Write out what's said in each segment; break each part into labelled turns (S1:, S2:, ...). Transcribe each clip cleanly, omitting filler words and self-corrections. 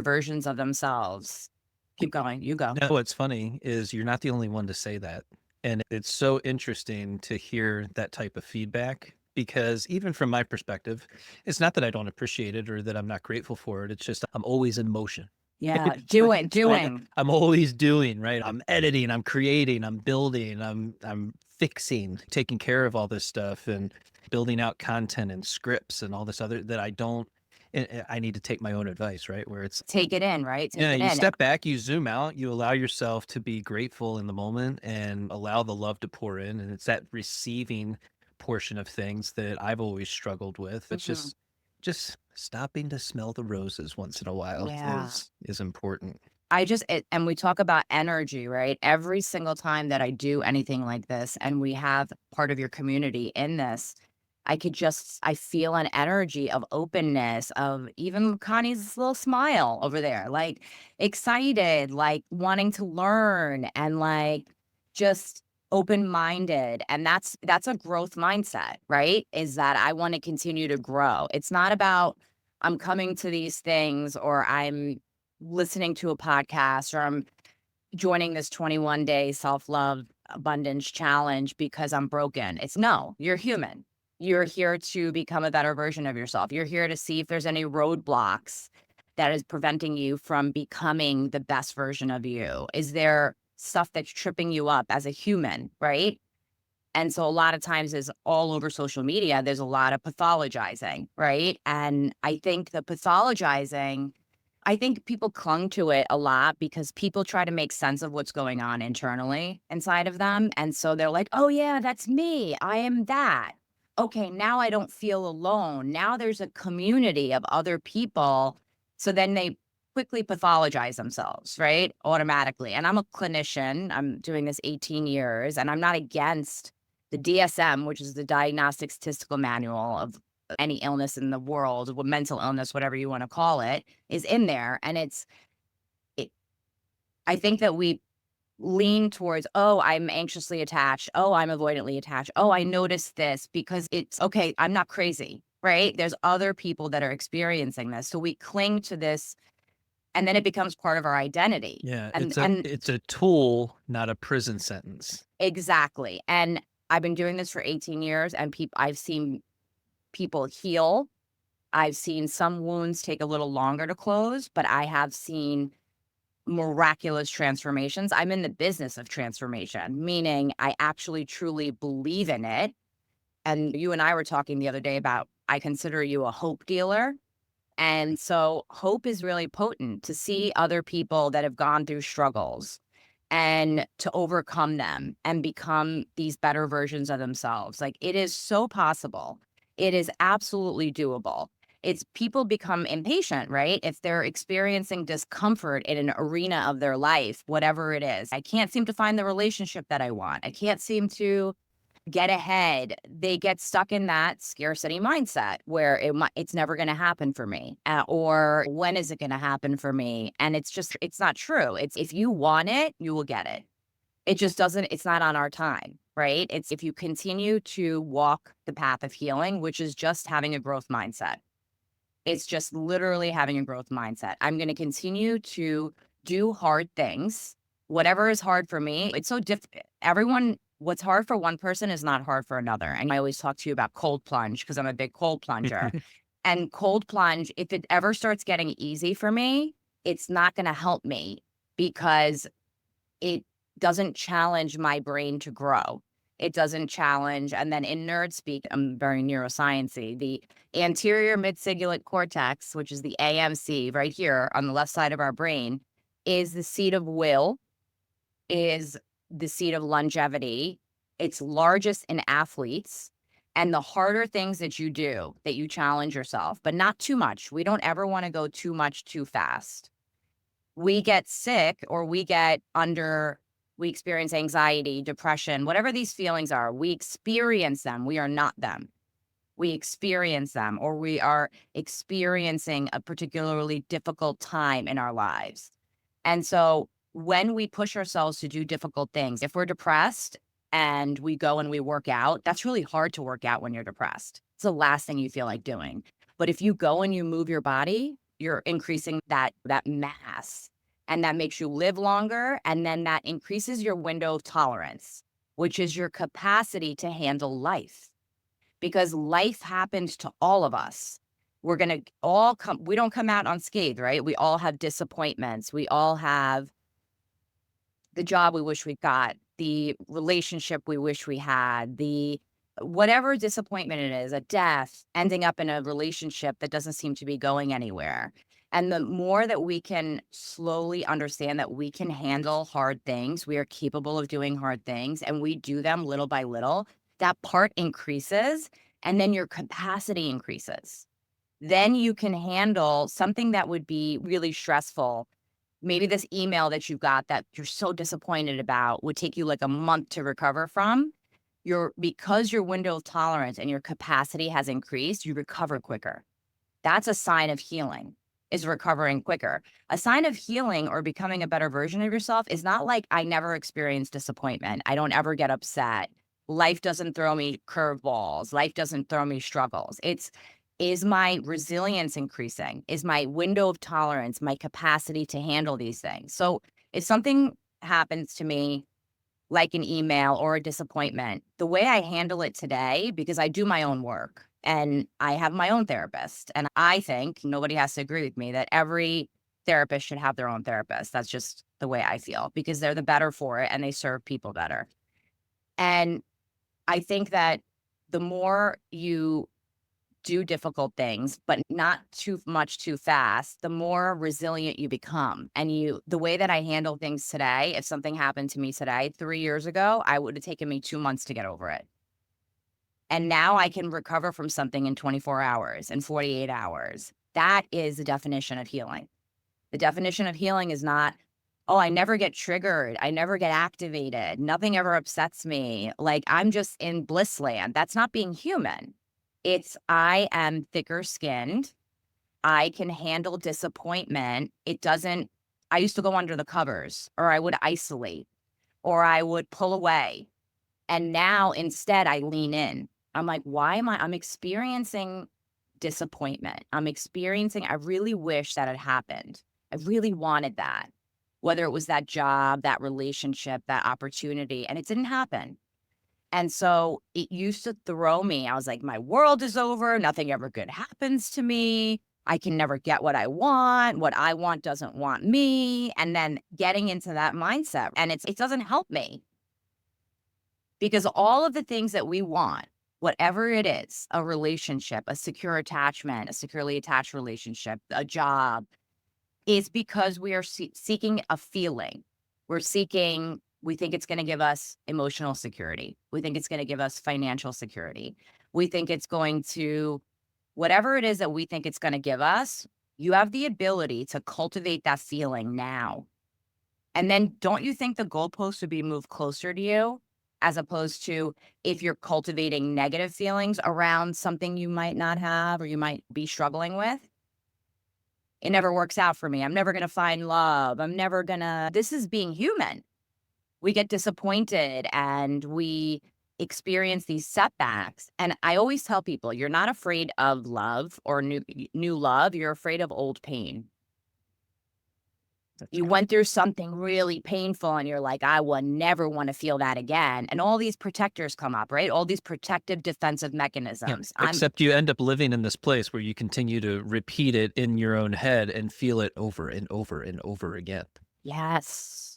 S1: versions of themselves. Keep going. You go.
S2: No, what's funny is you're not the only one to say that. And it's so interesting to hear that type of feedback because even from my perspective, it's not that I don't appreciate it or that I'm not grateful for it. It's just I'm always in motion.
S1: Yeah. Doing.
S2: I'm always doing, right? I'm editing, I'm creating, I'm building, I'm fixing, taking care of all this stuff and building out content and scripts and all this other that I don't I need to take my own advice, right? Where it's
S1: Take it in, right? Take
S2: yeah,
S1: it
S2: you
S1: in.
S2: step back, you zoom out, you allow yourself to be grateful in the moment and allow the love to pour in. And it's that receiving portion of things that I've always struggled with. It's
S1: Mhm.
S2: just stopping to smell the roses once in a while
S1: Yeah.
S2: is important.
S1: And we talk about energy, right? Every single time that I do anything like this and we have part of your community in this, I feel an energy of openness, of even Connie's little smile over there, like excited, like wanting to learn and like just open-minded. And that's a growth mindset, right? Is that I want to continue to grow. It's not about I'm coming to these things or I'm listening to a podcast or I'm joining this 21-day self-love abundance challenge because I'm broken. It's no, you're human. You're here to become a better version of yourself. You're here to see if there's any roadblocks that is preventing you from becoming the best version of you. Is there stuff that's tripping you up as a human, right? And so a lot of times is all over social media, there's a lot of pathologizing, right? And I think the pathologizing I think people clung to it a lot because people try to make sense of what's going on internally inside of them. And so they're like, oh, yeah, that's me. I am that. Okay, now I don't feel alone. Now there's a community of other people. So then they quickly pathologize themselves, right? Automatically. And I'm a clinician. I'm doing this 18 years and I'm not against the DSM, which is the Diagnostic Statistical Manual of any illness in the world, mental illness, whatever you want to call it, is in there. And it, I think that we lean towards, oh, I'm anxiously attached. Oh, I'm avoidantly attached. Oh, I noticed this because it's okay. I'm not crazy, right? There's other people that are experiencing this. So we cling to this and then it becomes part of our identity.
S2: Yeah,
S1: And
S2: it's a tool, not a prison sentence.
S1: exactly. And I've been doing this for 18 years and I've seen people heal. I've seen some wounds take a little longer to close, but I have seen miraculous transformations. I'm in the business of transformation, meaning I actually truly believe in it. And you and I were talking the other day about I consider you a hope dealer. And so hope is really potent to see other people that have gone through struggles and to overcome them and become these better versions of themselves. Like it is so possible. It is absolutely doable. It's people become impatient, right? If they're experiencing discomfort in an arena of their life, whatever it is, I can't seem to find the relationship that I want. I can't seem to get ahead. They get stuck in that scarcity mindset where it's never going to happen for me, or when is it going to happen for me? And it's not true. It's if you want it, you will get it. It just doesn't. It's not on our time, right? It's if you continue to walk the path of healing, which is just having a growth mindset. It's just literally having a growth mindset. I'm going to continue to do hard things. Whatever is hard for me, it's so different. What's hard for one person is not hard for another. And I always talk to you about cold plunge because I'm a big cold plunger. And cold plunge, if it ever starts getting easy for me, it's not going to help me because it doesn't challenge my brain to grow. It doesn't challenge, and then in nerd speak, I'm very neurosciency, the anterior mid-cingulate cortex, which is the AMC right here on the left side of our brain, is the seat of will, is the seat of longevity. It's largest in athletes. And the harder things that you do, that you challenge yourself, but not too much. We don't ever want to go too much too fast. We get sick or we experience anxiety, depression, whatever these feelings are, we experience them. We are not them. We experience them, or we are experiencing a particularly difficult time in our lives. And so when we push ourselves to do difficult things, if we're depressed and we go and we work out, that's really hard to work out when you're depressed. It's the last thing you feel like doing. But if you go and you move your body, you're increasing that mass, and that makes you live longer, and then that increases your window of tolerance, which is your capacity to handle life, because life happens to all of us. We're going to all come, we don't come out unscathed, right? We all have disappointments. We all have the job we wish we got, the relationship we wish we had, the whatever disappointment it is, a death, ending up in a relationship that doesn't seem to be going anywhere. And the more that we can slowly understand that we can handle hard things, we are capable of doing hard things, and we do them little by little, that part increases, and then your capacity increases. Then you can handle something that would be really stressful. Maybe this email that you got that you're so disappointed about would take you like a month to recover from. Because your window of tolerance and your capacity has increased, you recover quicker. That's a sign of healing, is recovering quicker. A sign of healing or becoming a better version of yourself is not like, I never experience disappointment. I don't ever get upset. Life doesn't throw me curveballs. Life doesn't throw me struggles. Is my resilience increasing? Is my window of tolerance, my capacity to handle these things? So if something happens to me, like an email or a disappointment, the way I handle it today, because I do my own work and I have my own therapist, and I think nobody has to agree with me that every therapist should have their own therapist. That's just the way I feel, because they're the better for it and they serve people better. And I think that the more you do difficult things, but not too much too fast, the more resilient you become. And the way that I handle things today, if something happened to me today, 3 years ago, I would have taken me 2 months to get over it. And now I can recover from something in 24 hours and 48 hours. That is the definition of healing. The definition of healing is not, oh, I never get triggered. I never get activated. Nothing ever upsets me. Like, I'm just in bliss land. That's not being human. It's, I am thicker skinned. I can handle disappointment. I used to go under the covers, or I would isolate, or I would pull away. And now instead I lean in. I'm like, I'm experiencing disappointment. I really wish that had happened. I really wanted that, whether it was that job, that relationship, that opportunity, and it didn't happen. And so it used to throw me. I was like, my world is over. Nothing ever good happens to me. I can never get what I want. What I want doesn't want me. And then getting into that mindset, and it doesn't help me, because all of the things that we want, whatever it is, a relationship, a secure attachment, a securely attached relationship, a job, is because we are seeking a feeling. We think it's going to give us emotional security. We think it's going to give us financial security. We think it's going to, whatever it is that we think it's going to give us, you have the ability to cultivate that feeling now. And then don't you think the goalpost would be moved closer to you, as opposed to if you're cultivating negative feelings around something you might not have or you might be struggling with? It never works out for me. I'm never going to find love. This is being human. We get disappointed and we experience these setbacks. And I always tell people, you're not afraid of love or new love. You're afraid of old pain. You went through something really painful and you're like, I will never want to feel that again. And all these protectors come up, right? All these protective defensive
S2: Yeah,
S1: mechanisms.
S2: except you end up living in this place where you continue to repeat it in your own head and feel it over and over and over again.
S1: Yes.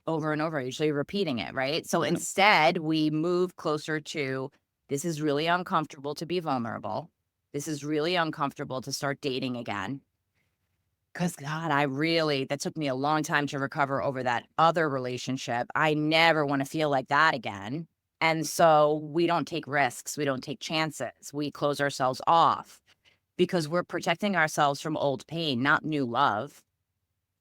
S1: Over and over, usually repeating it, right? So
S2: Yeah.
S1: instead, we move closer to, this is really uncomfortable to be vulnerable. This is really uncomfortable to start dating again. Because God, that took me a long time to recover over that other relationship. I never want to feel like that again. And so we don't take risks. We don't take chances. We close ourselves off because we're protecting ourselves from old pain, not new love.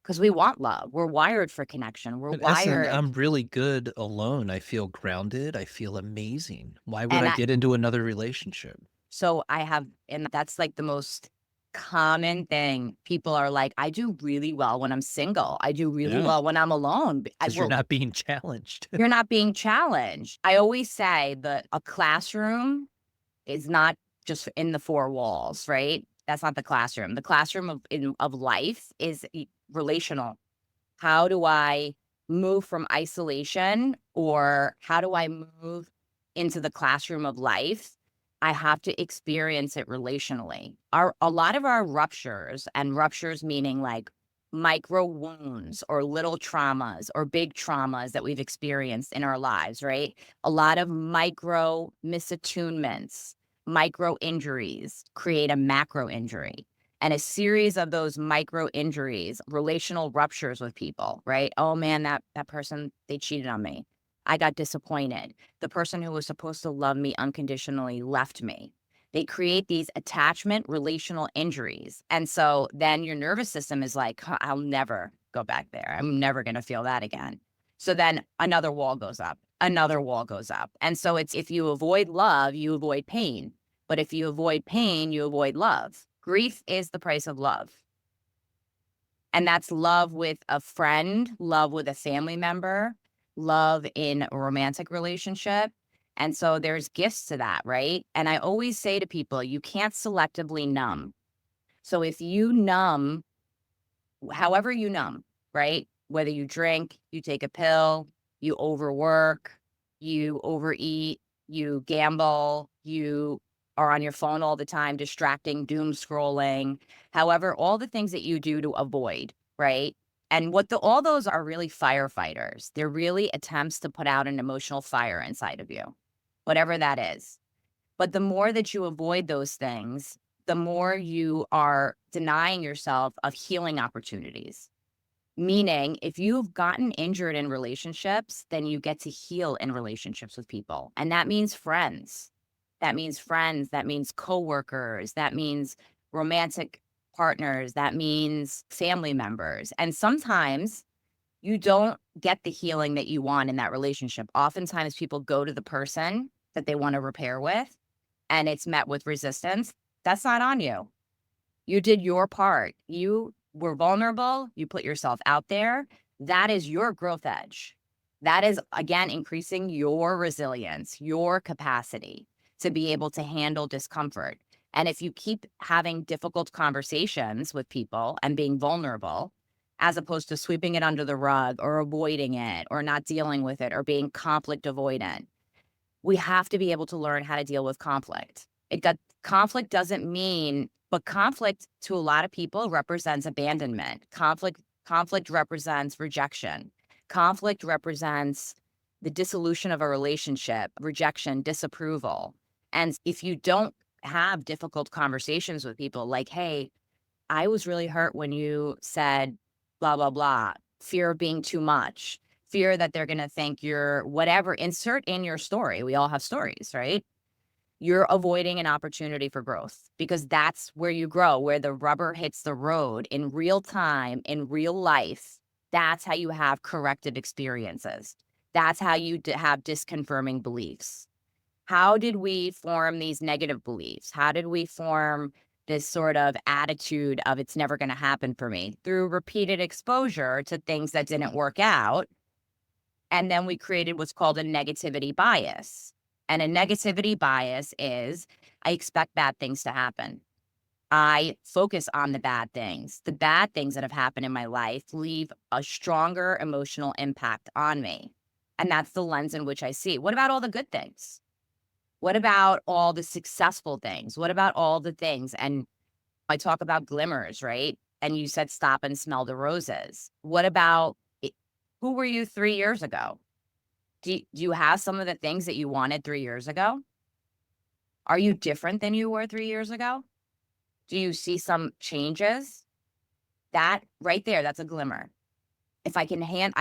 S1: Because we want love. We're wired for connection. We're
S2: In essence,
S1: wired.
S2: I'm really good alone. I feel grounded. I feel amazing. Why would
S1: And
S2: I get into another relationship?
S1: and that's like the most common thing. People are like, I do really well when I'm single. I do really
S2: Yeah.
S1: well when I'm alone.
S2: Because you're not being challenged.
S1: You're not being challenged. I always say that a classroom is not just in the four walls, right? That's not the classroom. The classroom of life is relational. How do I move from isolation, or how do I move into the classroom of life? I have to experience it relationally. A lot of our ruptures, and ruptures meaning like micro wounds or little traumas or big traumas that we've experienced in our lives, right? A lot of micro misattunements, micro injuries create a macro injury, and a series of those micro injuries, relational ruptures with people, right? Oh man, that person, they cheated on me. I got disappointed. The person who was supposed to love me unconditionally left me. They create these attachment relational injuries. And so then your nervous system is like, "Huh, I'll never go back there. I'm never going to feel that again." So then another wall goes up, another wall goes up. And so it's, if you avoid love, you avoid pain. But if you avoid pain, you avoid love. Grief is the price of love. And that's love with a friend, love with a family member, love in a romantic relationship. And so there's gifts to that, right? And I always say to people, you can't selectively numb. So if you numb, however you numb, right? Whether you drink, you take a pill, you overwork, you overeat, you gamble, you are on your phone all the time, distracting, doom scrolling, however, all the things that you do to avoid, right? And all those are really firefighters. They're really attempts to put out an emotional fire inside of you, whatever that is. But the more that you avoid those things, the more you are denying yourself of healing opportunities. Meaning, if you've gotten injured in relationships, then you get to heal in relationships with people. And that means friends. That means friends. That means coworkers. That means romantic partners. That means family members. And sometimes you don't get the healing that you want in that relationship. Oftentimes, people go to the person that they want to repair with, and it's met with resistance. That's not on you. You did your part. You were vulnerable. You put yourself out there. That is your growth edge. That is, again, increasing your resilience, your capacity to be able to handle discomfort. And if you keep having difficult conversations with people and being vulnerable, as opposed to sweeping it under the rug or avoiding it or not dealing with it or being conflict avoidant, we have to be able to learn how to deal with conflict. Conflict doesn't mean, but conflict to a lot of people represents abandonment. Conflict represents rejection. Conflict represents the dissolution of a relationship, rejection, disapproval. And if you don't have difficult conversations with people like, hey, I was really hurt when you said blah, blah, blah, fear of being too much, fear that they're going to think you're whatever, insert in your story. We all have stories, right? You're avoiding an opportunity for growth, because that's where you grow, where the rubber hits the road in real time, in real life. That's how you have corrective experiences. That's how you have disconfirming beliefs. How did we form these negative beliefs? How did we form this sort of attitude of it's never going to happen for me? Through repeated exposure to things that didn't work out. And then we created what's called a negativity bias. And a negativity bias is, I expect bad things to happen. I focus on the bad things. The bad things that have happened in my life leave a stronger emotional impact on me. And that's the lens in which I see. What about all the good things? What about all the successful things? What about all the things? And I talk about glimmers, right? And you said stop and smell the roses. What about who were you 3 years ago? Do you have some of the things that you wanted 3 years ago? Are you different than you were 3 years ago? Do you see some changes? That right there, that's a glimmer. If I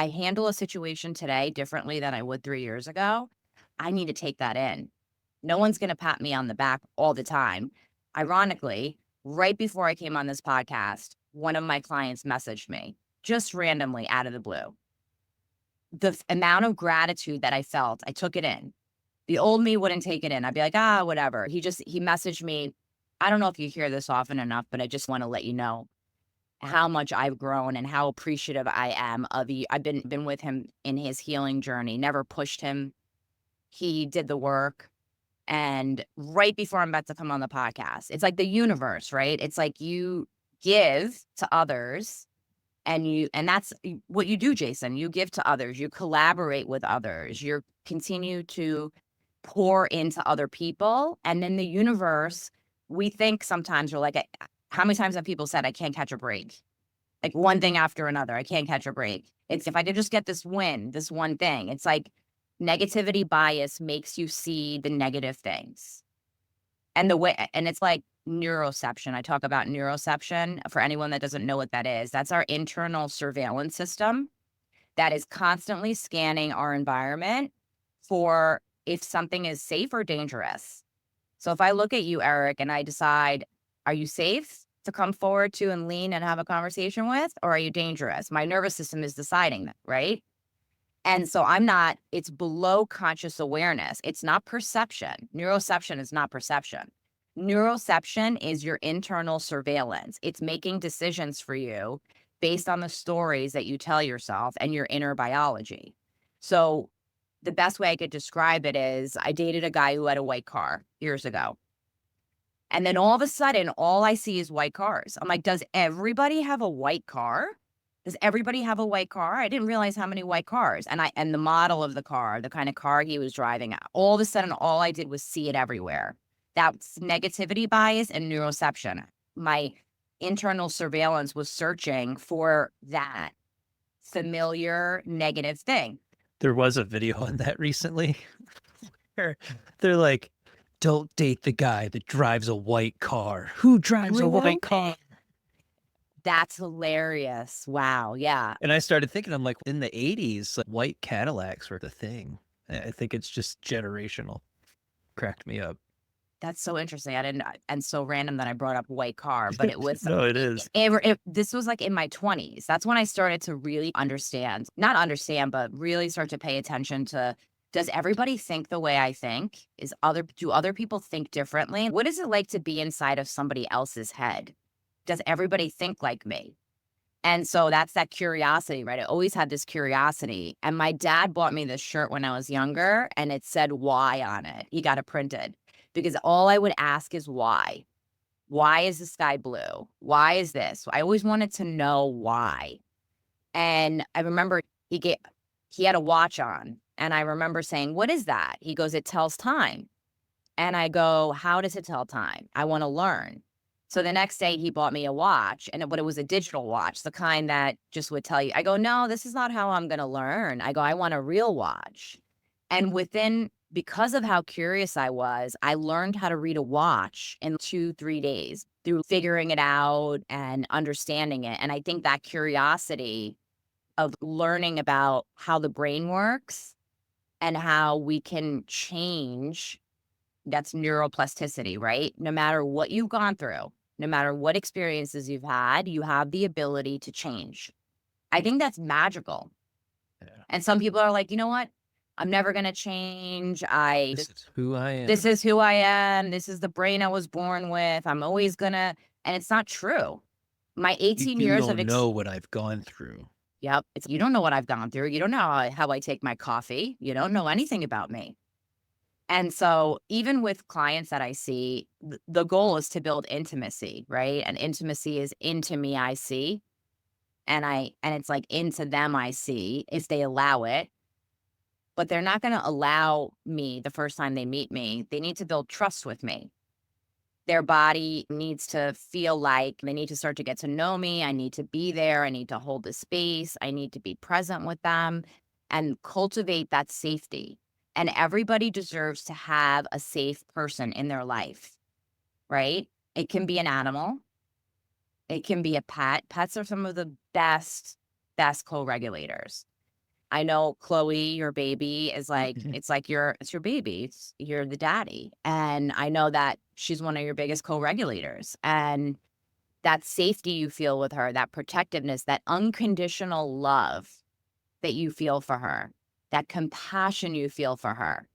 S1: handle a situation today differently than I would 3 years ago, I need to take that in. No one's going to pat me on the back all the time. Ironically, right before I came on this podcast, one of my clients messaged me just randomly out of the blue. The amount of gratitude that I felt, I took it in. The old me wouldn't take it in. I'd be like, whatever. He messaged me. I don't know if you hear this often enough, but I just want to let you know how much I've grown and how appreciative I am of you. I've been with him in his healing journey, never pushed him. He did the work. And right before I'm about to come on the podcast, it's like the universe, right? It's like you give to others and that's what you do, Jason. You give to others, you collaborate with others, you continue to pour into other people. And then the universe, we think sometimes we're like, how many times have people said, I can't catch a break? Like one thing after another, I can't catch a break. It's if I could just get this win, this one thing. It's like negativity bias makes you see the negative things. And it's like neuroception. I talk about neuroception for anyone that doesn't know what that is. That's our internal surveillance system that is constantly scanning our environment for if something is safe or dangerous. So if I look at you, Eric, and I decide, are you safe to come forward to and lean and have a conversation with, or are you dangerous? My nervous system is deciding that, right? And so it's below conscious awareness. It's not perception. Neuroception is not perception. Neuroception is your internal surveillance. It's making decisions for you based on the stories that you tell yourself and your inner biology. So the best way I could describe it is I dated a guy who had a white car years ago. And then all of a sudden, all I see is white cars. I'm like, does everybody have a white car? Does everybody have a white car? I didn't realize how many white cars and the model of the car, the kind of car he was driving. All of a sudden, all I did was see it everywhere. That's negativity bias and neuroception. My internal surveillance was searching for that familiar negative thing.
S2: There was a video on that recently where they're like, don't date the guy that drives a white car. Who drives a white car?
S1: That's hilarious. Wow. Yeah.
S2: And I started thinking, I'm like, in the 80s, like, white Cadillacs were the thing. I think it's just generational. Cracked me up.
S1: That's so interesting. And so random that I brought up white car, but it was,
S2: No, it is.
S1: this was like in my 20s. That's when I started to really not understand, but really start to pay attention to, does everybody think the way I think? Do other people think differently? What is it like to be inside of somebody else's head? Does everybody think like me? And so that's that curiosity, right? I always had this curiosity. And my dad bought me this shirt when I was younger and it said why on it. He got it printed because all I would ask is why. Why is the sky blue? Why is this? I always wanted to know why. And I remember he had a watch on and I remember saying, what is that? He goes, it tells time. And I go, how does it tell time? I want to learn. So the next day he bought me a watch but it was a digital watch, the kind that just would tell you. I go, no, this is not how I'm going to learn. I go, I want a real watch. And because of how curious I was, I learned how to read a watch in 2-3 days through figuring it out and understanding it. And I think that curiosity of learning about how the brain works and how we can change, that's neuroplasticity, right? No matter what you've gone through, no matter what experiences you've had, you have the ability to change. I think that's magical.
S2: Yeah.
S1: And some people are like, you know what? I'm never going to change.
S2: This is who I am.
S1: This is who I am. This is the brain I was born with. I'm always going to, and it's not true. My 18
S2: you
S1: years
S2: don't
S1: of
S2: know what I've gone through.
S1: Yep. You don't know what I've gone through. You don't know how I take my coffee. You don't know anything about me. And so even with clients that I see, the goal is to build intimacy, right? And intimacy is into me, I see. And it's like into them, I see, if they allow it. But they're not going to allow me the first time they meet me. They need to build trust with me. Their body needs to feel like they need to start to get to know me. I need to be there. I need to hold the space. I need to be present with them and cultivate that safety. And everybody deserves to have a safe person in their life, right? It can be an animal. It can be a pet. Pets are some of the best co-regulators. I know Chloe, your baby, is like, it's your baby. You're the daddy. And I know that she's one of your biggest co-regulators. And that safety you feel with her, that protectiveness, that unconditional love that you feel for her, that compassion you feel for her.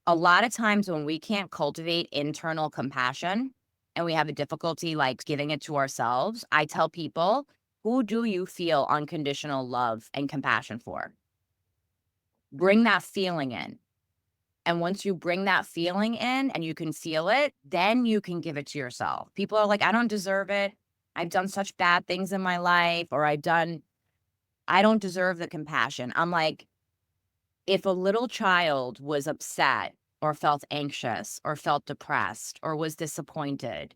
S1: A lot of times when we can't cultivate internal compassion and we have a difficulty like giving it to ourselves, I tell people, who do you feel unconditional love and compassion for? Bring that feeling in And once you bring that feeling in and you can feel it, then you can give it to yourself. People are like, I don't deserve it. I've done such bad things in my life, or I don't deserve the compassion. I'm like, if a little child was upset or felt anxious or felt depressed or was disappointed,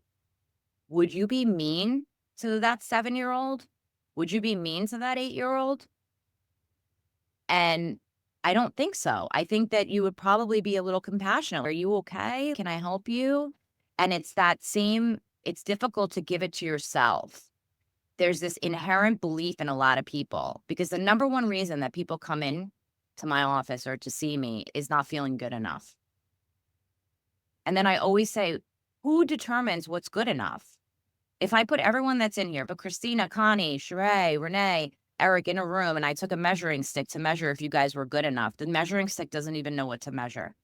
S1: would you be mean to that 7-year-old? Would you be mean to that 8-year-old? And I don't think so. I think that you would probably be a little compassionate. Are you okay? Can I help you? And it's difficult to give it to yourself. There's this inherent belief in a lot of people because the number one reason that people come in to my office or to see me is not feeling good enough. And then I always say, who determines what's good enough? If I put everyone that's in here, but Christina, Connie, Sheree, Renee, Eric in a room, and I took a measuring stick to measure if you guys were good enough, the measuring stick doesn't even know what to measure.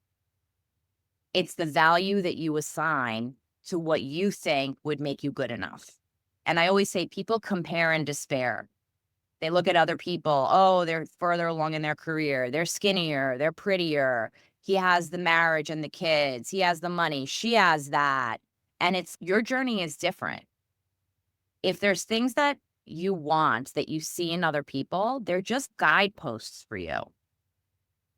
S1: It's the value that you assign to what you think would make you good enough. And I always say people compare and despair. They look at other people. Oh, they're further along in their career. They're skinnier. They're prettier. He has the marriage and the kids. He has the money. She has that. And your journey is different. If there's things that you want that you see in other people, they're just guideposts for you.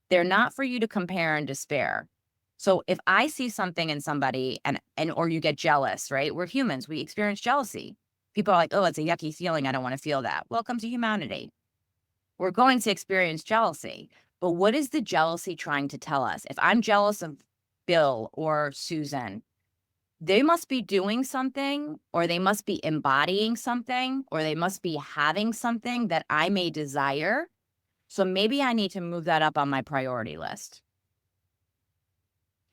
S1: They're not for you to compare and despair. So if I see something in somebody and or you get jealous, right? We're humans. We experience jealousy. People are like, oh, it's a yucky feeling. I don't want to feel that. Welcome to humanity. We're going to experience jealousy. But what is the jealousy trying to tell us? If I'm jealous of Bill or Susan, they must be doing something, or they must be embodying something, or they must be having something that I may desire. So maybe I need to move that up on my priority list.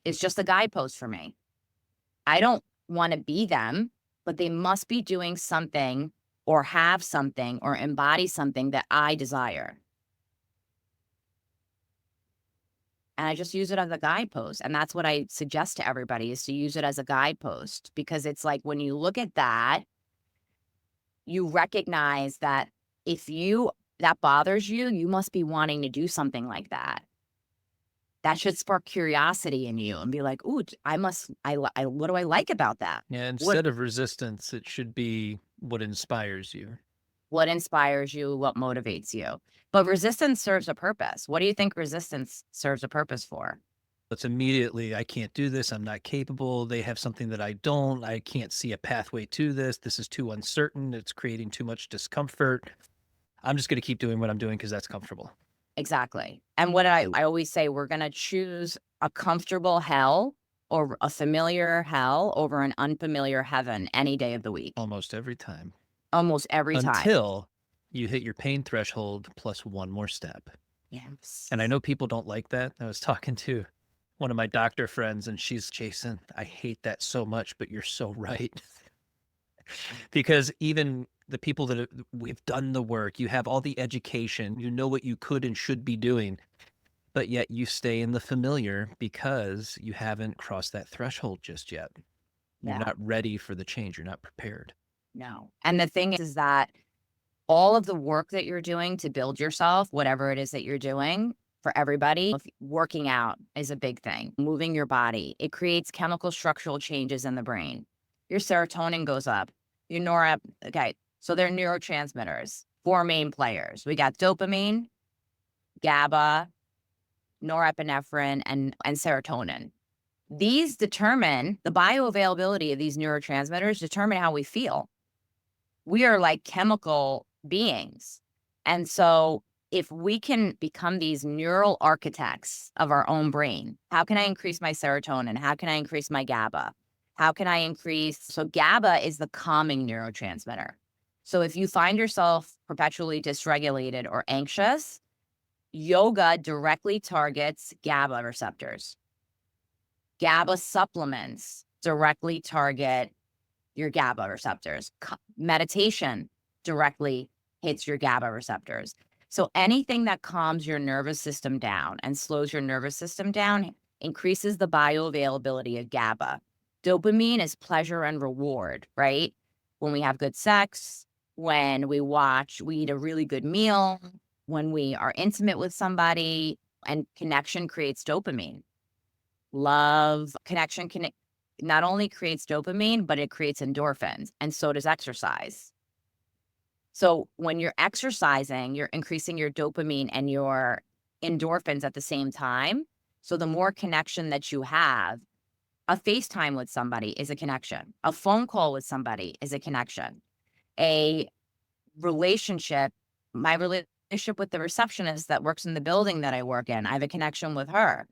S1: It's just a guidepost for me. I don't want to be them, but they must be doing something or have something or embody something that I desire. And I just use it as a guidepost. And that's what I suggest to everybody, is to use it as a guidepost, because it's like when you look at that, you recognize that that bothers you, you must be wanting to do something like that. That should spark curiosity in you and be like, ooh, what do I like about that?
S2: Yeah, instead of resistance, it should be what inspires you.
S1: What inspires you? What motivates you? But resistance serves a purpose. What do you think resistance serves a purpose for?
S2: It's immediately, I can't do this. I'm not capable. They have something that I don't. I can't see a pathway to this. This is too uncertain. It's creating too much discomfort. I'm just going to keep doing what I'm doing because that's comfortable.
S1: Exactly. And what I always say, we're going to choose a comfortable hell or a familiar hell over an unfamiliar heaven any day of the week.
S2: Almost every time.
S1: Almost every time.
S2: Until you hit your pain threshold plus one more step.
S1: Yes.
S2: And I know people don't like that. I was talking to one of my doctor friends and she's, Jason, I hate that so much, but you're so right. Because even the people that we've done the work, you have all the education, you know what you could and should be doing, but yet you stay in the familiar because you haven't crossed that threshold just yet. You're not ready for the change. You're not prepared.
S1: No. And the thing is that all of the work that you're doing to build yourself, whatever it is that you're doing, for everybody, working out is a big thing. Moving your body, it creates chemical structural changes in the brain. Your serotonin goes up. Your okay, so they're neurotransmitters, 4 main players. We got dopamine, GABA, norepinephrine, and serotonin. These determine the bioavailability of these neurotransmitters, determine how we feel. We are like chemical beings. And so if we can become these neural architects of our own brain, how can I increase my serotonin? How can I increase my GABA? How can I so GABA is the calming neurotransmitter. So if you find yourself perpetually dysregulated or anxious, yoga directly targets GABA receptors. GABA supplements directly target your GABA receptors. Meditation directly hits your GABA receptors. So anything that calms your nervous system down and slows your nervous system down increases the bioavailability of GABA. Dopamine is pleasure and reward, right? When we have good sex, when we eat a really good meal, when we are intimate with somebody, and connection creates dopamine. love, connection can not only creates dopamine, but it creates endorphins, and so does exercise. So when you're exercising, you're increasing your dopamine and your endorphins at the same time. So the more connection that you have, a FaceTime with somebody is a connection. A phone call with somebody is a connection. A relationship, my relationship with the receptionist that works in the building that I work in, I have a connection with her.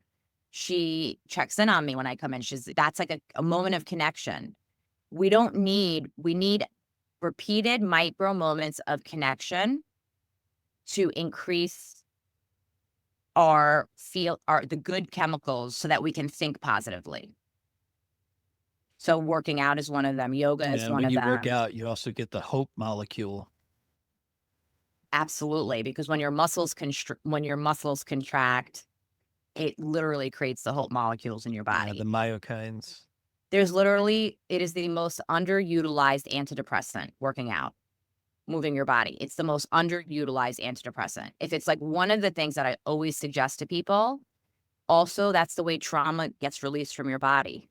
S1: She checks in on me when I come in. That's like a moment of connection. We need repeated micro moments of connection to increase the good chemicals so that we can think positively. So working out is one of them. Yoga is
S2: And
S1: one
S2: when
S1: of
S2: you work
S1: them.
S2: out, you also get the hope molecule.
S1: Absolutely, because when your muscles contract, it literally creates the hope molecules in your
S2: Yeah, the
S1: body.
S2: myokines.
S1: It is the most underutilized antidepressant, working out, moving your body. It's the most underutilized antidepressant. If it's like one of the things that I always suggest to people, also, that's the way trauma gets released from your body,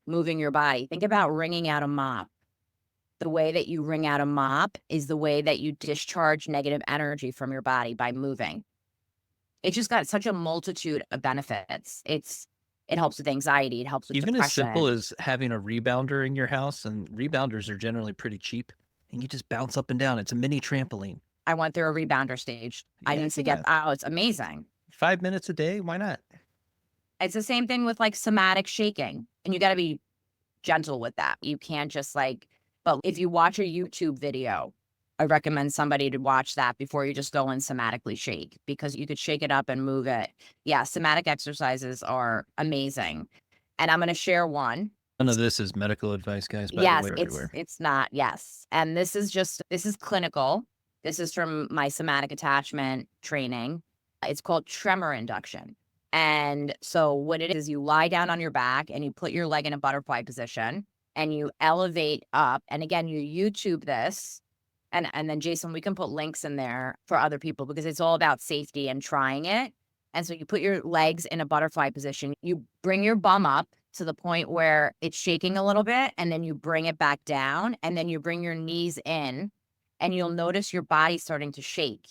S1: moving your body. Think about wringing out a mop. The way that you wring out a mop is the way that you discharge negative energy from your body by moving. It's just got such a multitude of benefits. It helps with anxiety, it helps with
S2: Even as simple
S1: depression.
S2: as having a rebounder in your house, and rebounders are generally pretty cheap, and you just bounce up and down. It's a mini trampoline.
S1: I went through a rebounder stage. I
S2: Yeah,
S1: need to
S2: yeah.
S1: it's amazing.
S2: 5 minutes a day, why not?
S1: It's the same thing with like somatic shaking, and you got to be gentle with that. You can't just but if you watch a YouTube video, I recommend somebody to watch that before you just go and somatically shake, because you could shake it up and move it. Yeah, somatic exercises are amazing. And I'm going to share one.
S2: None of this is medical advice, guys, by the
S1: Yes,
S2: way, everywhere.
S1: it's not. Yes. And this is clinical. This is from my somatic attachment training. It's called tremor induction. And so what it is you lie down on your back and you put your leg in a butterfly position and you elevate up. And again, you YouTube this. And then Jason, we can put links in there for other people because it's all about safety and trying it. And so you put your legs in a butterfly position. You bring your bum up to the point where it's shaking a little bit, and then you bring it back down, and then you bring your knees in, and you'll notice your body starting to shake.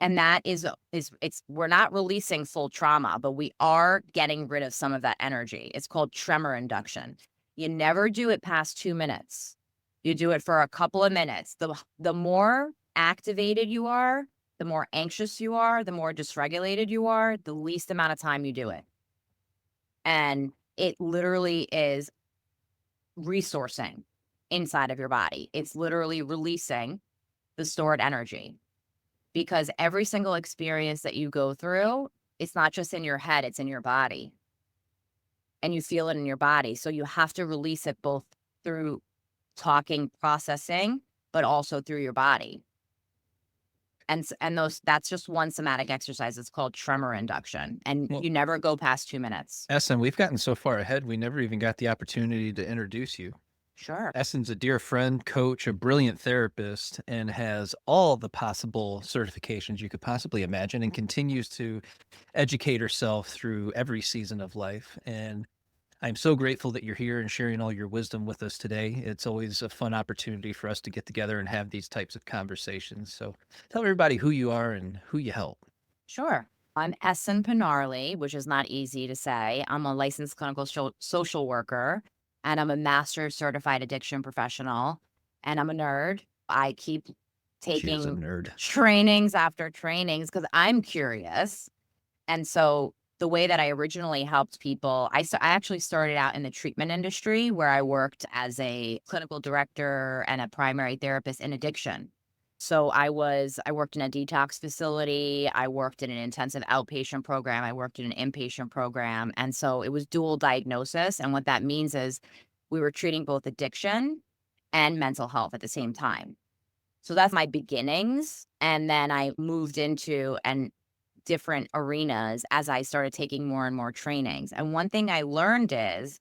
S1: And that is it's we're not releasing full trauma, but we are getting rid of some of that energy. It's called tremor induction. You never do it past 2 minutes. You do it for a couple of minutes. The more activated you are, the more anxious you are, the more dysregulated you are, the least amount of time you do it. And it literally is resourcing inside of your body. It's literally releasing the stored energy, because every single experience that you go through, it's not just in your head, it's in your body, and you feel it in your body. So you have to release it both through talking, processing, but also through your body. And that's just one somatic exercise. It's called tremor induction, and
S2: Well,
S1: you never go past 2 minutes.
S2: Essen, we've gotten so far ahead, we never even got the opportunity to introduce you.
S1: Sure.
S2: Essen's a dear friend, coach, a brilliant therapist, and has all the possible certifications you could possibly imagine, and continues to educate herself through every season of life. And I'm so grateful that you're here and sharing all your wisdom with us today. It's always a fun opportunity for us to get together and have these types of conversations. So tell everybody who you are and who you help.
S1: Sure. I'm Essen Pinarli, which is not easy to say. I'm a licensed clinical social worker, and I'm a master certified addiction professional, and I'm a nerd. I keep
S2: She is a
S1: taking
S2: nerd.
S1: trainings after trainings because I'm curious. And so the way that I originally helped people, I actually started out in the treatment industry where I worked as a clinical director and a primary therapist in addiction. So I worked in a detox facility, I worked in an intensive outpatient program, I worked in an inpatient program. And so it was dual diagnosis. And what that means is we were treating both addiction and mental health at the same time. So that's my beginnings. And then I moved into different arenas as I started taking more and more trainings. And one thing I learned is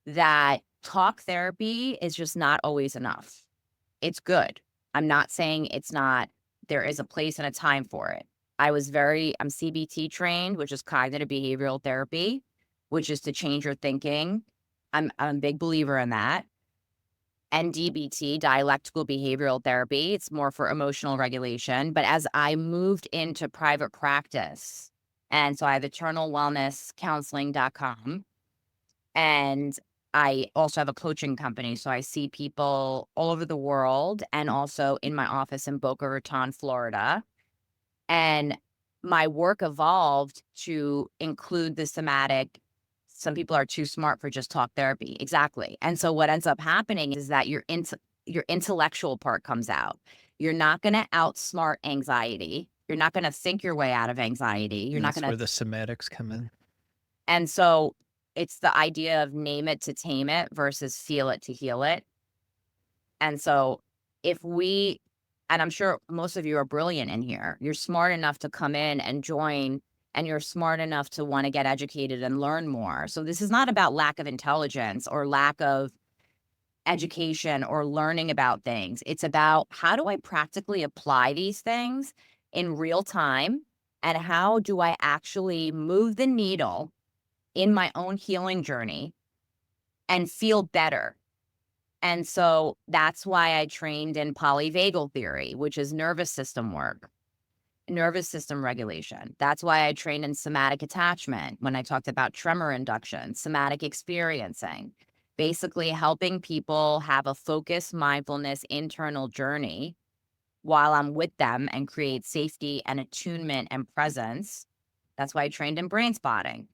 S1: that talk therapy is just not always enough. It's good. I'm not saying it's not. There is a place and a time for it. I'm CBT trained, which is cognitive behavioral therapy, which is to change your thinking. I'm a big believer in that. NDBT, dialectical behavioral therapy. It's more for emotional regulation. But as I moved into private practice, and so I have eternalwellnesscounseling.com, and I also have a coaching company. So I see people all over the world and also in my office in Boca Raton, Florida. And my work evolved to include the somatic. Some people are too smart for just talk therapy. Exactly. And so what ends up happening is that your intellectual part comes out. You're not going to outsmart anxiety. You're not going to think your way out of anxiety. You're
S2: And
S1: not
S2: that's
S1: going
S2: where
S1: to.
S2: the somatics come in.
S1: And so it's the idea of name it to tame it versus feel it to heal it. And so if we, and I'm sure most of you are brilliant in here, you're smart enough to come in and join, and you're smart enough to want to get educated and learn more. So this is not about lack of intelligence or lack of education or learning about things. It's about, how do I practically apply these things in real time? And how do I actually move the needle in my own healing journey and feel better? And so that's why I trained in polyvagal theory, which is nervous system work, nervous system regulation. That's why I trained in somatic attachment when I talked about tremor induction, somatic experiencing, basically helping people have a focused mindfulness internal journey while I'm with them and create safety and attunement and presence. That's why I trained in brain spotting.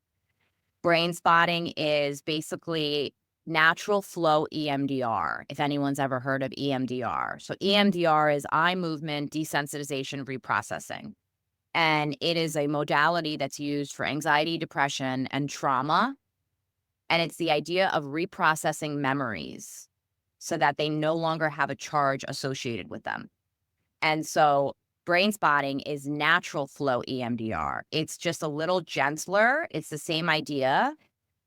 S1: Brain spotting is basically natural flow EMDR, if anyone's ever heard of EMDR. So EMDR is eye movement desensitization reprocessing. And it is a modality that's used for anxiety, depression, and trauma. And it's the idea of reprocessing memories so that they no longer have a charge associated with them. And so brain spotting is natural flow EMDR. It's just a little gentler. It's the same idea,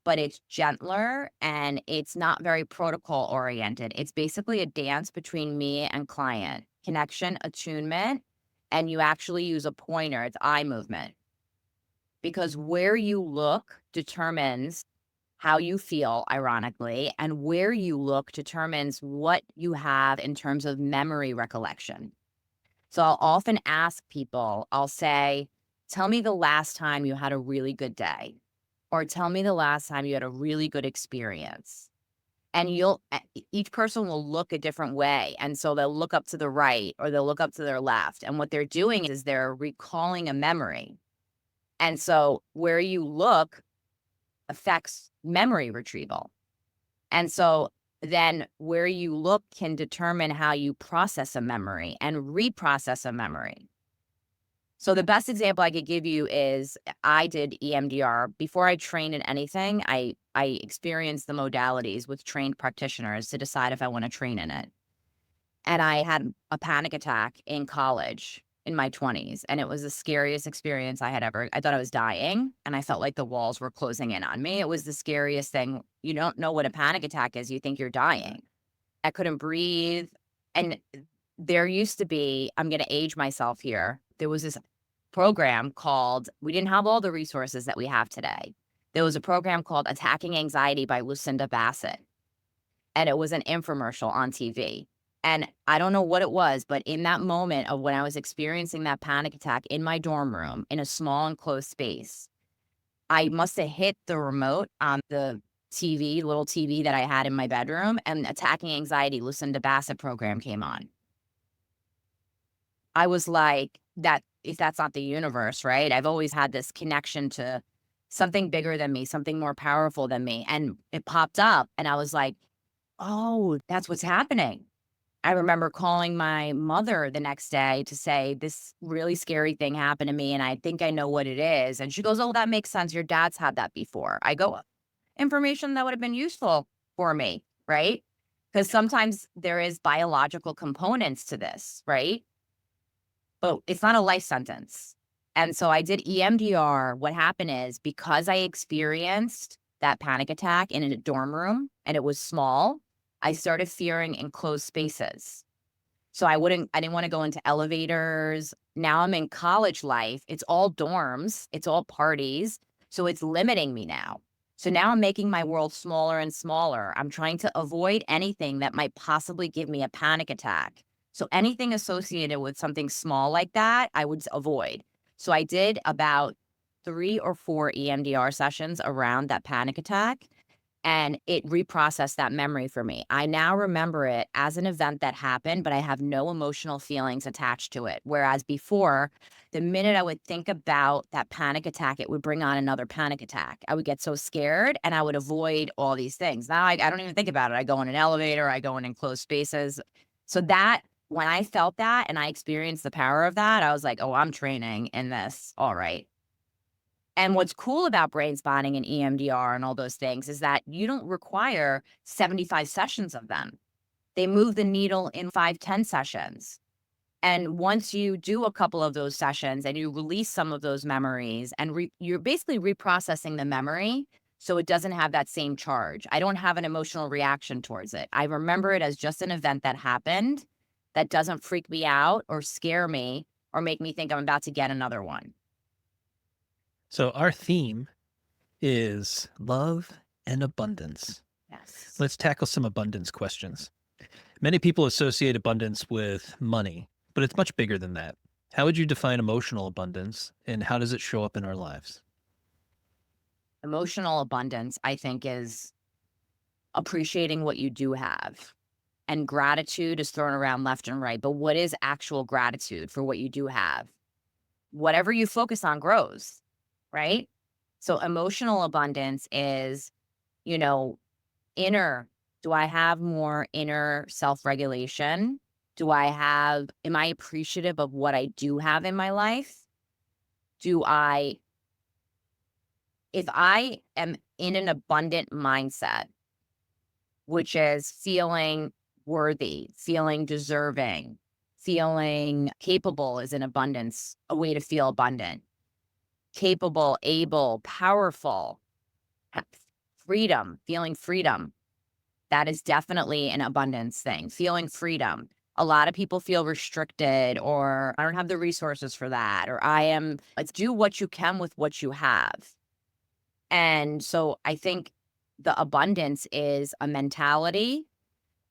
S1: but it's gentler and it's not very protocol oriented. It's basically a dance between me and client, connection, attunement, and you actually use a pointer. It's eye movement, because where you look determines how you feel, ironically, and where you look determines what you have in terms of memory recollection. So I'll often ask people, I'll say, tell me the last time you had a really good day, or tell me the last time you had a really good experience. And each person will look a different way. And so they'll look up to the right or they'll look up to their left. And what they're doing is they're recalling a memory. And so where you look affects memory retrieval. And so then where you look can determine how you process a memory and reprocess a memory. So the best example I could give you is I did EMDR. Before I trained in anything, I experienced the modalities with trained practitioners to decide if I want to train in it. And I had a panic attack in college in my 20s, and it was the scariest experience I had ever. I thought I was dying, and I felt like the walls were closing in on me. It was the scariest thing. You don't know what a panic attack is. You think you're dying. I couldn't breathe. And there used to be, I'm going to age myself here. There was this program called, we didn't have all the resources that we have today. There was a program called Attacking Anxiety by Lucinda Bassett. And it was an infomercial on TV. And I don't know what it was, but in that moment of when I was experiencing that panic attack in my dorm room in a small enclosed space, I must have hit the remote on the TV, little TV that I had in my bedroom, and Attacking Anxiety, Lucinda Bassett program came on. I was like, that if that's not the universe, right? I've always had this connection to something bigger than me, something more powerful than me. And it popped up and I was like, oh, that's what's happening. I remember calling my mother the next day to say, this really scary thing happened to me and I think I know what it is. And she goes, oh, that makes sense. Your dad's had that before. I go, information that would have been useful for me, right? Because sometimes there is biological components to this, right? But it's not a life sentence. And so I did EMDR. What happened is, because I experienced that panic attack in a dorm room and it was small, I started fearing enclosed spaces. So I didn't want to go into elevators. Now I'm in college life. It's all dorms, it's all parties. So it's limiting me now. So now I'm making my world smaller and smaller. I'm trying to avoid anything that might possibly give me a panic attack. So anything associated with something small like that, I would avoid. So I did about 3 or 4 EMDR sessions around that panic attack, and it reprocessed that memory for me. I now remember it as an event that happened, but I have no emotional feelings attached to it. Whereas before, the minute I would think about that panic attack, it would bring on another panic attack. I would get so scared and I would avoid all these things. Now I don't even think about it. I go in an elevator, I go in enclosed spaces. So that, when I felt that and I experienced the power of that, I was like, oh, I'm training in this. All right. And what's cool about brain spotting and EMDR and all those things is that you don't require 75 sessions of them. They move the needle in 5, 10 sessions. And once you do a couple of those sessions and you release some of those memories and you're basically reprocessing the memory so it doesn't have that same charge. I don't have an emotional reaction towards it. I remember it as just an event that happened that doesn't freak me out or scare me or make me think I'm about to get another one.
S2: So our theme is love and abundance.
S1: Yes.
S2: Let's tackle some abundance questions. Many people associate abundance with money, but it's much bigger than that. How would you define emotional abundance and how does it show up in our lives?
S1: Emotional abundance, I think, is appreciating what you do have. And gratitude is thrown around left and right. But what is actual gratitude for what you do have? Whatever you focus on grows, right? So emotional abundance is, you know, inner. Do I have more inner self regulation? Am I appreciative of what I do have in my life? Do I, if I am in an abundant mindset, which is feeling worthy, feeling deserving, feeling capable is an abundance, a way to feel abundant. Capable, able, powerful, ha- freedom, feeling freedom. That is definitely an abundance thing, feeling freedom. A lot of people feel restricted or I don't have the resources for that, or let's do what you can with what you have. And so I think the abundance is a mentality.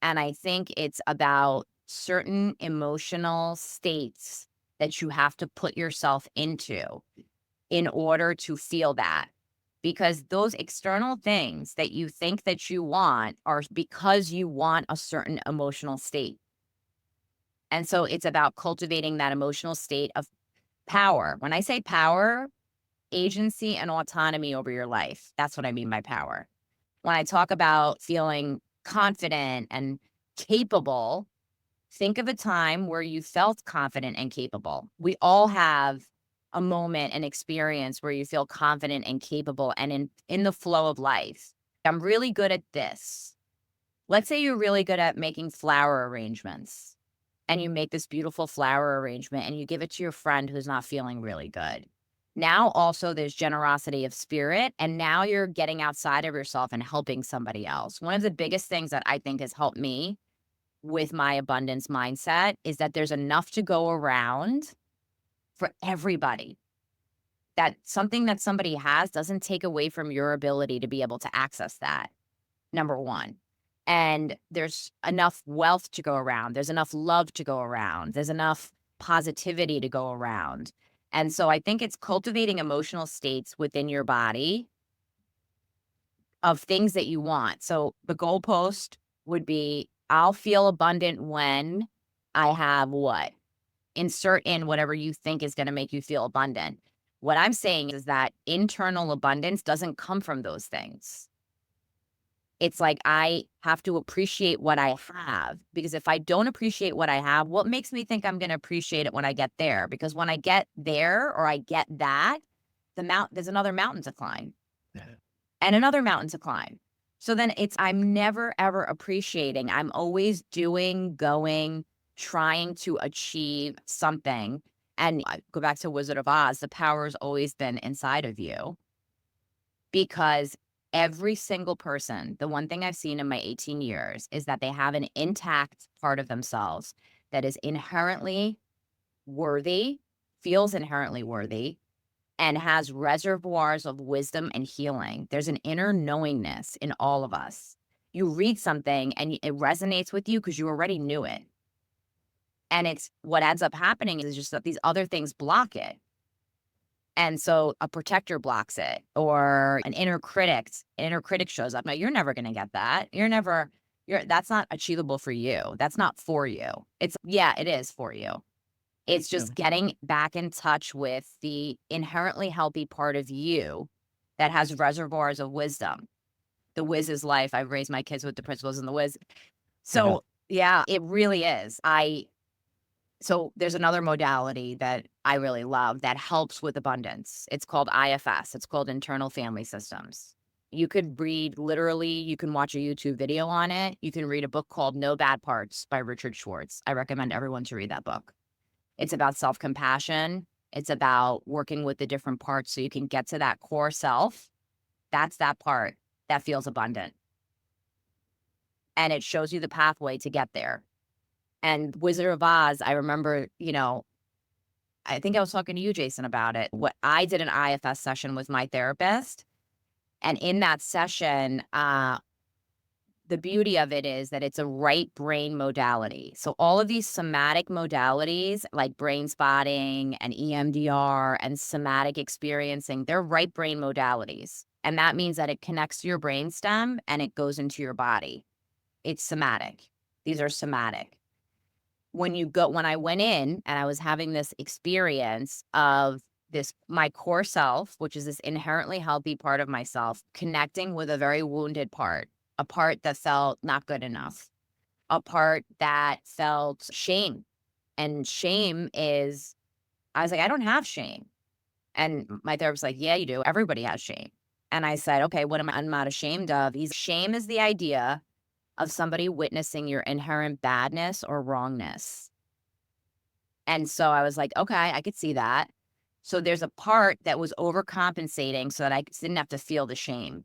S1: And I think it's about certain emotional states that you have to put yourself into in order to feel that. Because those external things that you think that you want are because you want a certain emotional state. And so it's about cultivating that emotional state of power. When I say power, agency and autonomy over your life. That's what I mean by power. When I talk about feeling confident and capable, think of a time where you felt confident and capable. We all have a moment, an experience where you feel confident and capable and in the flow of life. I'm really good at this. Let's say you're really good at making flower arrangements and you make this beautiful flower arrangement and you give it to your friend who's not feeling really good. Now also there's generosity of spirit and now you're getting outside of yourself and helping somebody else. One of the biggest things that I think has helped me with my abundance mindset is that there's enough to go around for everybody. That something that somebody has doesn't take away from your ability to be able to access that, number one. And there's enough wealth to go around. There's enough love to go around. There's enough positivity to go around. And so I think it's cultivating emotional states within your body of things that you want. So the goalpost would be I'll feel abundant when I have what? Insert in whatever you think is going to make you feel abundant. What I'm saying is that internal abundance doesn't come from those things. It's like I have to appreciate what I have because if I don't appreciate what I have, what makes me think I'm going to appreciate it when I get there? Because when I get there or I get that, there's another mountain to climb
S2: Yeah.
S1: and another mountain to climb. So then I'm never ever appreciating. I'm always doing, going, trying to achieve something. And I go back to Wizard of Oz, the power has always been inside of you because every single person, the one thing I've seen in my 18 years is that they have an intact part of themselves that is inherently worthy, feels inherently worthy, and has reservoirs of wisdom and healing. There's an inner knowingness in all of us. You read something and it resonates with you because you already knew it. And it's what ends up happening is just that these other things block it. And so a protector blocks it, or an inner critic shows up. Now you're never going to get that. That's not achievable for you. That's not for you. Yeah, it is for you. It's
S2: Yeah.
S1: just getting back in touch with the inherently healthy part of you that has reservoirs of wisdom. The whiz is life. I've raised my kids with the principles and the whiz.
S2: Yeah.
S1: So yeah, it really is. So there's another modality that I really love that helps with abundance. It's called IFS. It's called internal family systems. You could read literally, you can watch a YouTube video on it. You can read a book called No Bad Parts by Richard Schwartz. I recommend everyone to read that book. It's about self-compassion. It's about working with the different parts so you can get to that core self. That's that part that feels abundant. And it shows you the pathway to get there. And Wizard of Oz, I remember, I think I was talking to you, Jason, about it. What I did an IFS session with my therapist. And in that session, the beauty of it is that it's a right brain modality. So all of these somatic modalities like brain spotting and EMDR and somatic experiencing, they're right brain modalities. And that means that it connects to your brain stem and it goes into your body. It's somatic. These are somatic. When I went in and I was having this experience of my core self, which is this inherently healthy part of myself, connecting with a very wounded part, a part that felt not good enough, a part that felt shame. And shame is, I was like, I don't have shame. And my therapist was like, yeah, you do. Everybody has shame. And I said, okay, what am I'm not ashamed of? Shame is the idea of somebody witnessing your inherent badness or wrongness. And so I was like, okay, I could see that. So there's a part that was overcompensating so that I didn't have to feel the shame.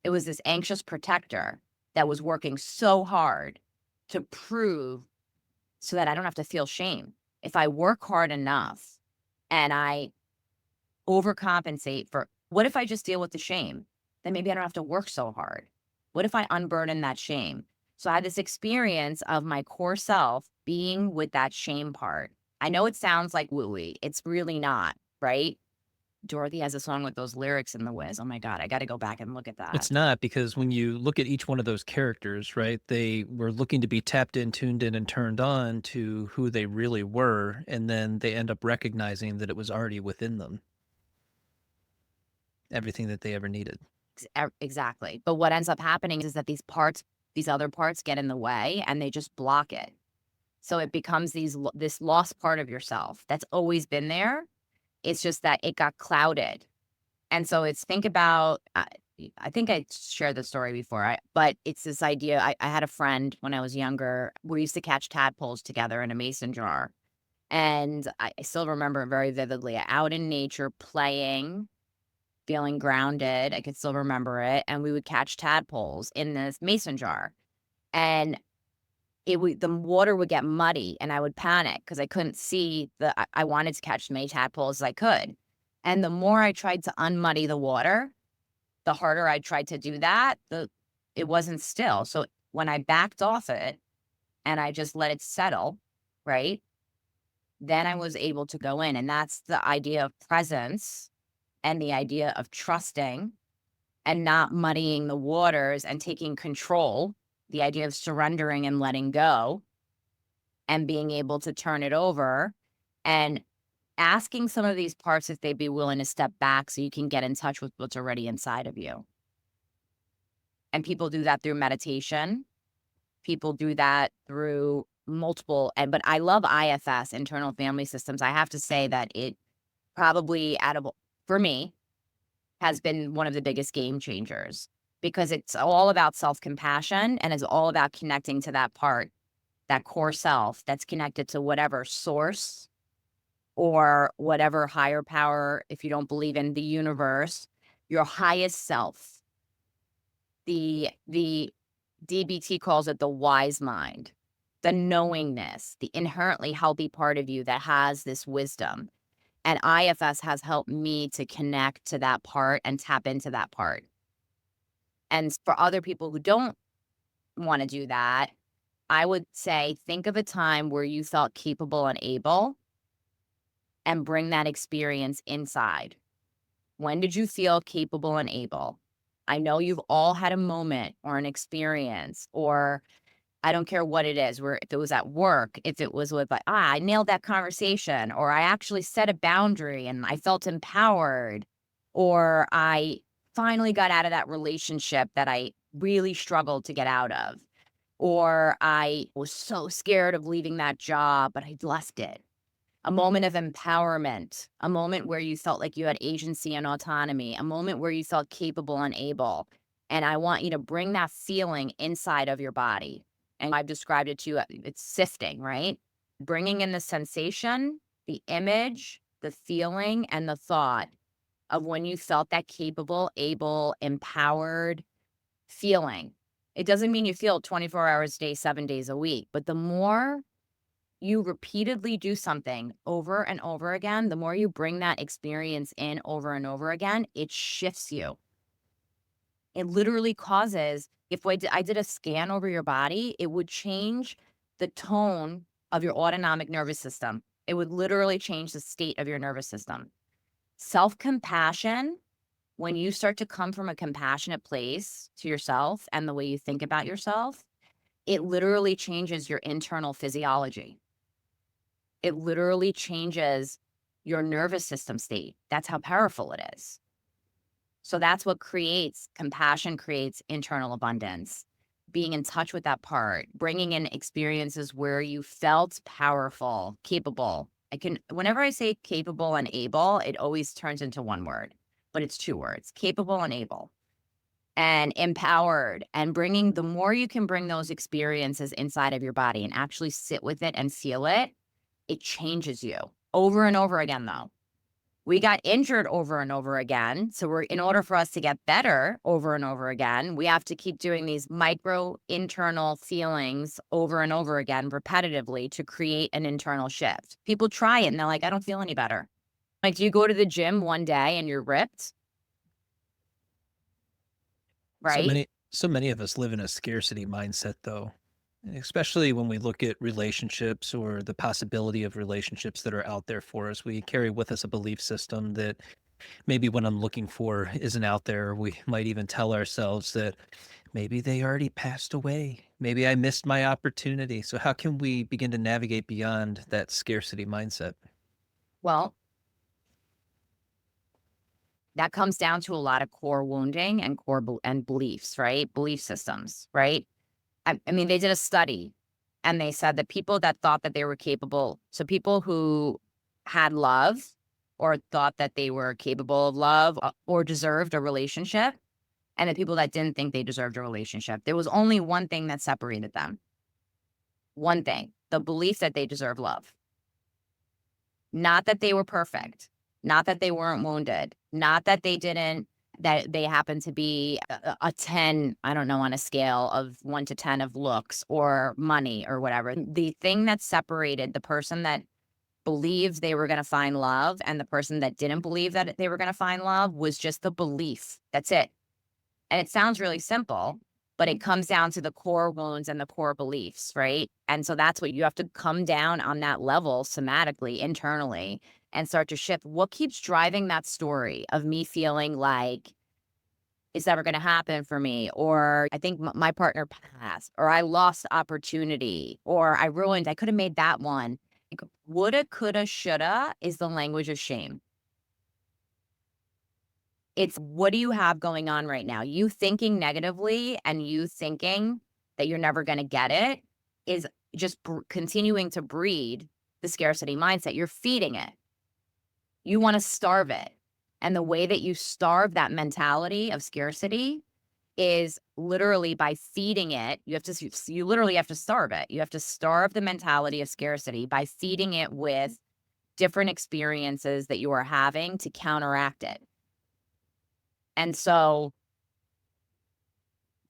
S1: It was this anxious protector that was working so hard to prove so that I don't have to feel shame. If I work hard enough and I overcompensate what if I just deal with the shame? Then maybe I don't have to work so hard. What if I unburden that shame? So I had this experience of my core self being with that shame part. I know it sounds like wooey. It's really not, right? Dorothy has a song with those lyrics in The Wiz. Oh my God, I got to go back and look at that.
S2: It's not, because when you look at each one of those characters, right, they were looking to be tapped in, tuned in, and turned on to who they really were. And then they end up recognizing that it was already within them, everything that they ever needed.
S1: Exactly. But what ends up happening is that these other parts get in the way and they just block it. So it becomes this lost part of yourself that's always been there. It's just that it got clouded. And so think about, I think I shared the story before, but it's this idea. I had a friend when I was younger. We used to catch tadpoles together in a mason jar. And I still remember very vividly out in nature playing, feeling grounded. I could still remember it. And we would catch tadpoles in this mason jar. And the water would get muddy and I would panic because I couldn't see I wanted to catch as many tadpoles as I could. And the more I tried to unmuddy the water, the harder I tried to do that, it wasn't still. So when I backed off it and I just let it settle, right? Then I was able to go in. And that's the idea of presence and the idea of trusting and not muddying the waters and taking control, the idea of surrendering and letting go and being able to turn it over and asking some of these parts if they'd be willing to step back so you can get in touch with what's already inside of you. And people do that through meditation. People do that through but I love IFS, internal family systems. I have to say that it probably for me, has been one of the biggest game changers because it's all about self-compassion and it's all about connecting to that part, that core self that's connected to whatever source or whatever higher power, if you don't believe in the universe, your highest self. The DBT calls it the wise mind, the knowingness, the inherently healthy part of you that has this wisdom. And IFS has helped me to connect to that part and tap into that part. And for other people who don't want to do that, I would say think of a time where you felt capable and able and bring that experience inside. When did you feel capable and able? I know you've all had a moment or an experience, or I don't care what it is, where if it was at work, if it was with like, I nailed that conversation, or I actually set a boundary and I felt empowered, or I finally got out of that relationship that I really struggled to get out of, or I was so scared of leaving that job, but I left it. A moment of empowerment, a moment where you felt like you had agency and autonomy, a moment where you felt capable and able. And I want you to bring that feeling inside of your body. And I've described it to you, it's sifting, right? Bringing in the sensation, the image, the feeling, and the thought of when you felt that capable, able, empowered feeling. It doesn't mean you feel 24 hours a day, 7 days a week, but the more you repeatedly do something over and over again, the more you bring that experience in over and over again, it shifts you. It literally causes, if I did a scan over your body, it would change the tone of your autonomic nervous system. It would literally change the state of your nervous system. Self compassion, when you start to come from a compassionate place to yourself and the way you think about yourself, it literally changes your internal physiology. It literally changes your nervous system state. That's how powerful it is. So that's what creates compassion, creates internal abundance. Being in touch with that part, bringing in experiences where you felt powerful, capable. Whenever I say capable and able, it always turns into one word, but it's two words, capable and able, and empowered. And the more you can bring those experiences inside of your body and actually sit with it and feel it, it changes you over and over again, though. We got injured over and over again. So in order for us to get better over and over again, we have to keep doing these micro internal feelings over and over again repetitively to create an internal shift. People try it and they're like, I don't feel any better. Like, do you go to the gym one day and you're ripped,
S2: So
S1: right?
S2: many of us live in a scarcity mindset though, especially when we look at relationships or the possibility of relationships that are out there for us. We carry with us a belief system that maybe what I'm looking for isn't out there. We might even tell ourselves that maybe they already passed away. Maybe I missed my opportunity. So how can we begin to navigate beyond that scarcity mindset?
S1: Well, that comes down to a lot of core wounding and and beliefs, right? Belief systems, right? I mean, they did a study and they said that people that thought that they were capable, so people who had love or thought that they were capable of love or deserved a relationship, and the people that didn't think they deserved a relationship, there was only one thing that separated them. One thing, the belief that they deserve love. Not that they were perfect, not that they weren't wounded, not that that they happen to be a 10, I don't know, on a scale of 1 to 10 of looks or money or whatever. The thing that separated the person that believed they were gonna find love and the person that didn't believe that they were gonna find love was just the belief. That's it. And it sounds really simple, but it comes down to the core wounds and the core beliefs, right? And so that's what you have to come down on that level somatically, internally, and start to shift. What keeps driving that story of me feeling like it's never going to happen for me? Or I think my partner passed, or I lost opportunity, or I could have made that one. Like, woulda, coulda, shoulda is the language of shame. It's what do you have going on right now? You thinking negatively and you thinking that you're never gonna get it is just continuing to breed the scarcity mindset. You're feeding it. You wanna starve it. And the way that you starve that mentality of scarcity is literally by feeding it. You literally have to starve it. You have to starve the mentality of scarcity by feeding it with different experiences that you are having to counteract it. And so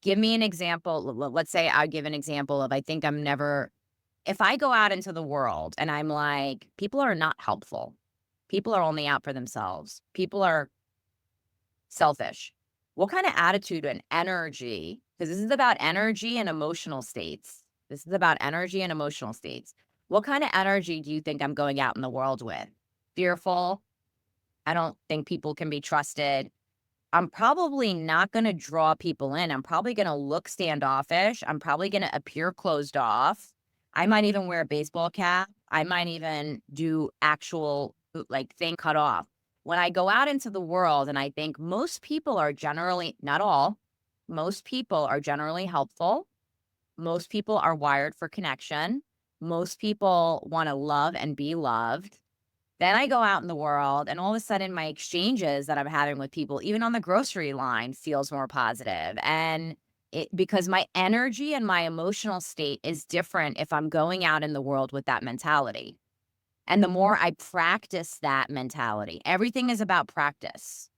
S1: give me an example. Let's say I give an example of I think I'm never if I go out into the world and I'm like, people are not helpful. People are only out for themselves. People are selfish. What kind of attitude and energy, because this is about energy and emotional states. This is about energy and emotional states. What kind of energy do you think I'm going out in the world with? Fearful? I don't think people can be trusted. I'm probably not going to draw people in. I'm probably going to look standoffish. I'm probably going to appear closed off. I might even wear a baseball cap. I might even do actual like thing cut off. When I go out into the world, and I think most people are generally, not all, most people are generally helpful. Most people are wired for connection. Most people want to love and be loved. Then I go out in the world, and all of a sudden my exchanges that I'm having with people, even on the grocery line, feels more positive. And because my energy and my emotional state is different if I'm going out in the world with that mentality. And the more I practice that mentality, everything is about practice.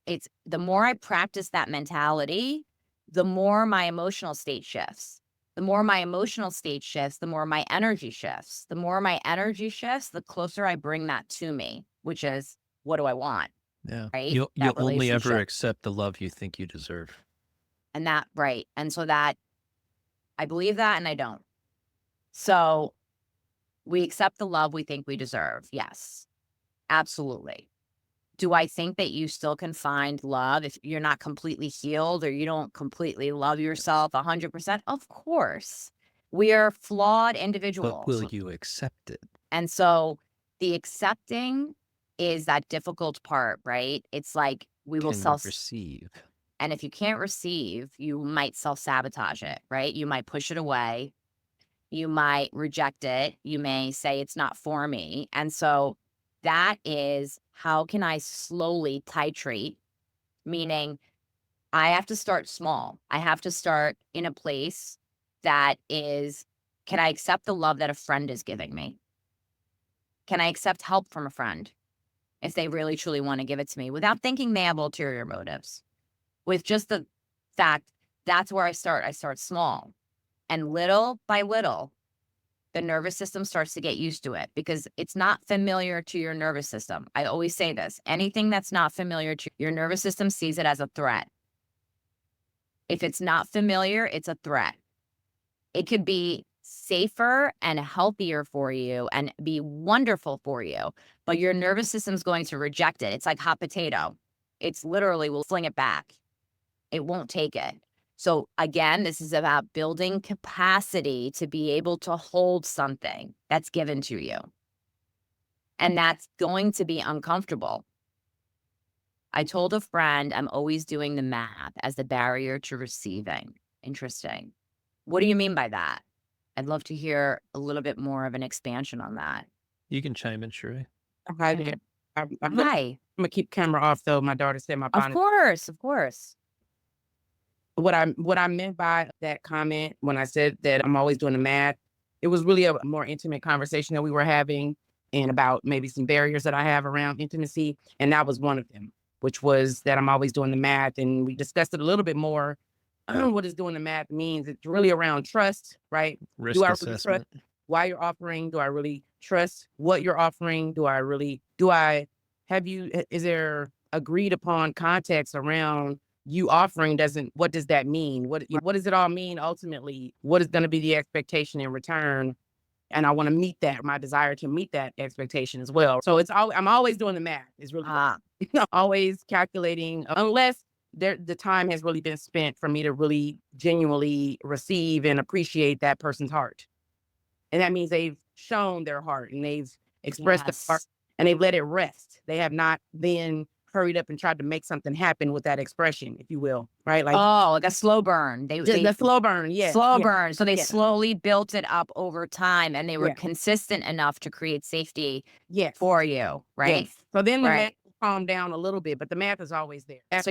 S1: It's the more I practice that mentality, the more my emotional state shifts. The more my emotional state shifts, the more my energy shifts. The more my energy shifts, the closer I bring that to me, which is, what do I want?
S2: Yeah.
S1: Right?
S2: You'll
S1: That
S2: only ever
S1: relationship.
S2: accept the love you think you deserve.
S1: And that, right. And so that I believe that and I don't. So we accept the love we think we deserve. Yes, absolutely. Do I think that you still can find love if you're not completely healed or you don't completely love yourself 100%? Of course. We are flawed
S2: But will
S1: individuals.
S2: you accept it?
S1: And so the accepting is that difficult part, right? It's like we will
S2: Can you receive?
S1: and if you can't receive, you might self sabotage it, right? You might push it away. You might reject it. You may say it's not for me. And so that is how can I slowly titrate, meaning I have to start small. I have to start in a place that is, can I accept the love that a friend is giving me? Can I accept help from a friend if they really truly want to give it to me without thinking they have ulterior motives? With just the fact that's where I start. I start small. And little by little, the nervous system starts to get used to it because it's not familiar to your nervous system. I always say this, anything that's not familiar to your nervous system sees it as a threat. If it's not familiar, it's a threat. It could be safer and healthier for you and be wonderful for you, but your nervous system's going to reject it. It's like hot potato. It's literally will fling it back. It won't take it. So again, this is about building capacity to be able to hold something that's given to you. And that's going to be uncomfortable. I told a friend I'm always doing the math as the barrier to receiving. Interesting. What do you mean by that? I'd love to hear a little bit more of an expansion on that.
S2: You can chime in, Sheree.
S3: Hi there. I'm
S1: Hi.
S3: gonna keep camera off though. My daughter said my
S1: Of
S3: bonnet.
S1: course, of course.
S3: What I meant by that comment when I said that I'm always doing the math, it was really a more intimate conversation that we were having and about maybe some barriers that I have around intimacy. And that was one of them, which was that I'm always doing the math. And we discussed it a little bit more. What does doing the math means? It's really around trust, right?
S2: Risk
S3: Do I really
S2: assessment.
S3: trust why you're offering? Do I really trust what you're offering? Is there agreed upon context around you offering what does that mean? What does it all mean ultimately? What is going to be the expectation in return? And I want to meet that, my desire to meet that expectation as well. So I'm always doing the math. It's really always calculating unless the time has really been spent for me to really genuinely receive and appreciate that person's heart. And that means they've shown their heart and they've expressed the heart
S1: Yes.
S3: and they've let it rest. They have not then hurried up and tried to make something happen with that expression, if you will, right? Like
S1: Oh, like a slow burn.
S3: the slow burn, yes.
S1: slow
S3: Yeah,
S1: burn. So they
S3: yeah,
S1: slowly built it up over time and they were
S3: yeah,
S1: consistent enough to create safety
S3: yes,
S1: for you, right?
S3: yes. So then the math
S1: Right.
S3: calmed down a little bit, but the math is always there.
S1: So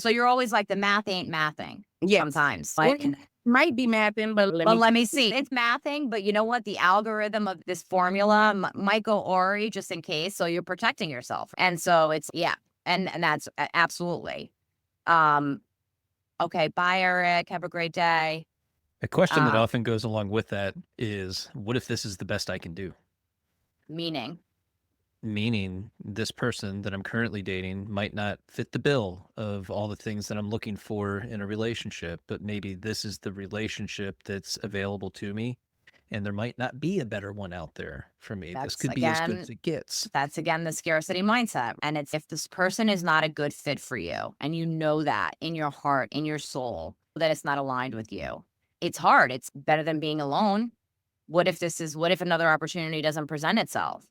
S1: you're always like the math ain't mathing
S3: Yes.
S1: sometimes.
S3: Well,
S1: Like,
S3: it might be mathing, but
S1: let me see. It's mathing, but you know what? The algorithm of this formula might go Ori just in case. So you're protecting yourself. And so it's, yeah. And that's absolutely. Um, okay. Bye, Eric. Have a great day.
S2: A question that
S1: Uh,
S2: often goes along with that is, what if this is the best I can do?
S1: Meaning.
S2: Meaning this person that I'm currently dating might not fit the bill of all the things that I'm looking for in a relationship, but maybe this is the relationship that's available to me. And there might not be a better one out there for me. This
S1: That's
S2: could be as good
S1: again
S2: as it gets.
S1: That's again the scarcity mindset. And it's if this person is not a good fit for you, and you know that in your heart, in your soul, that it's not aligned with you, it's hard. It's better than being alone. What if another opportunity doesn't present itself?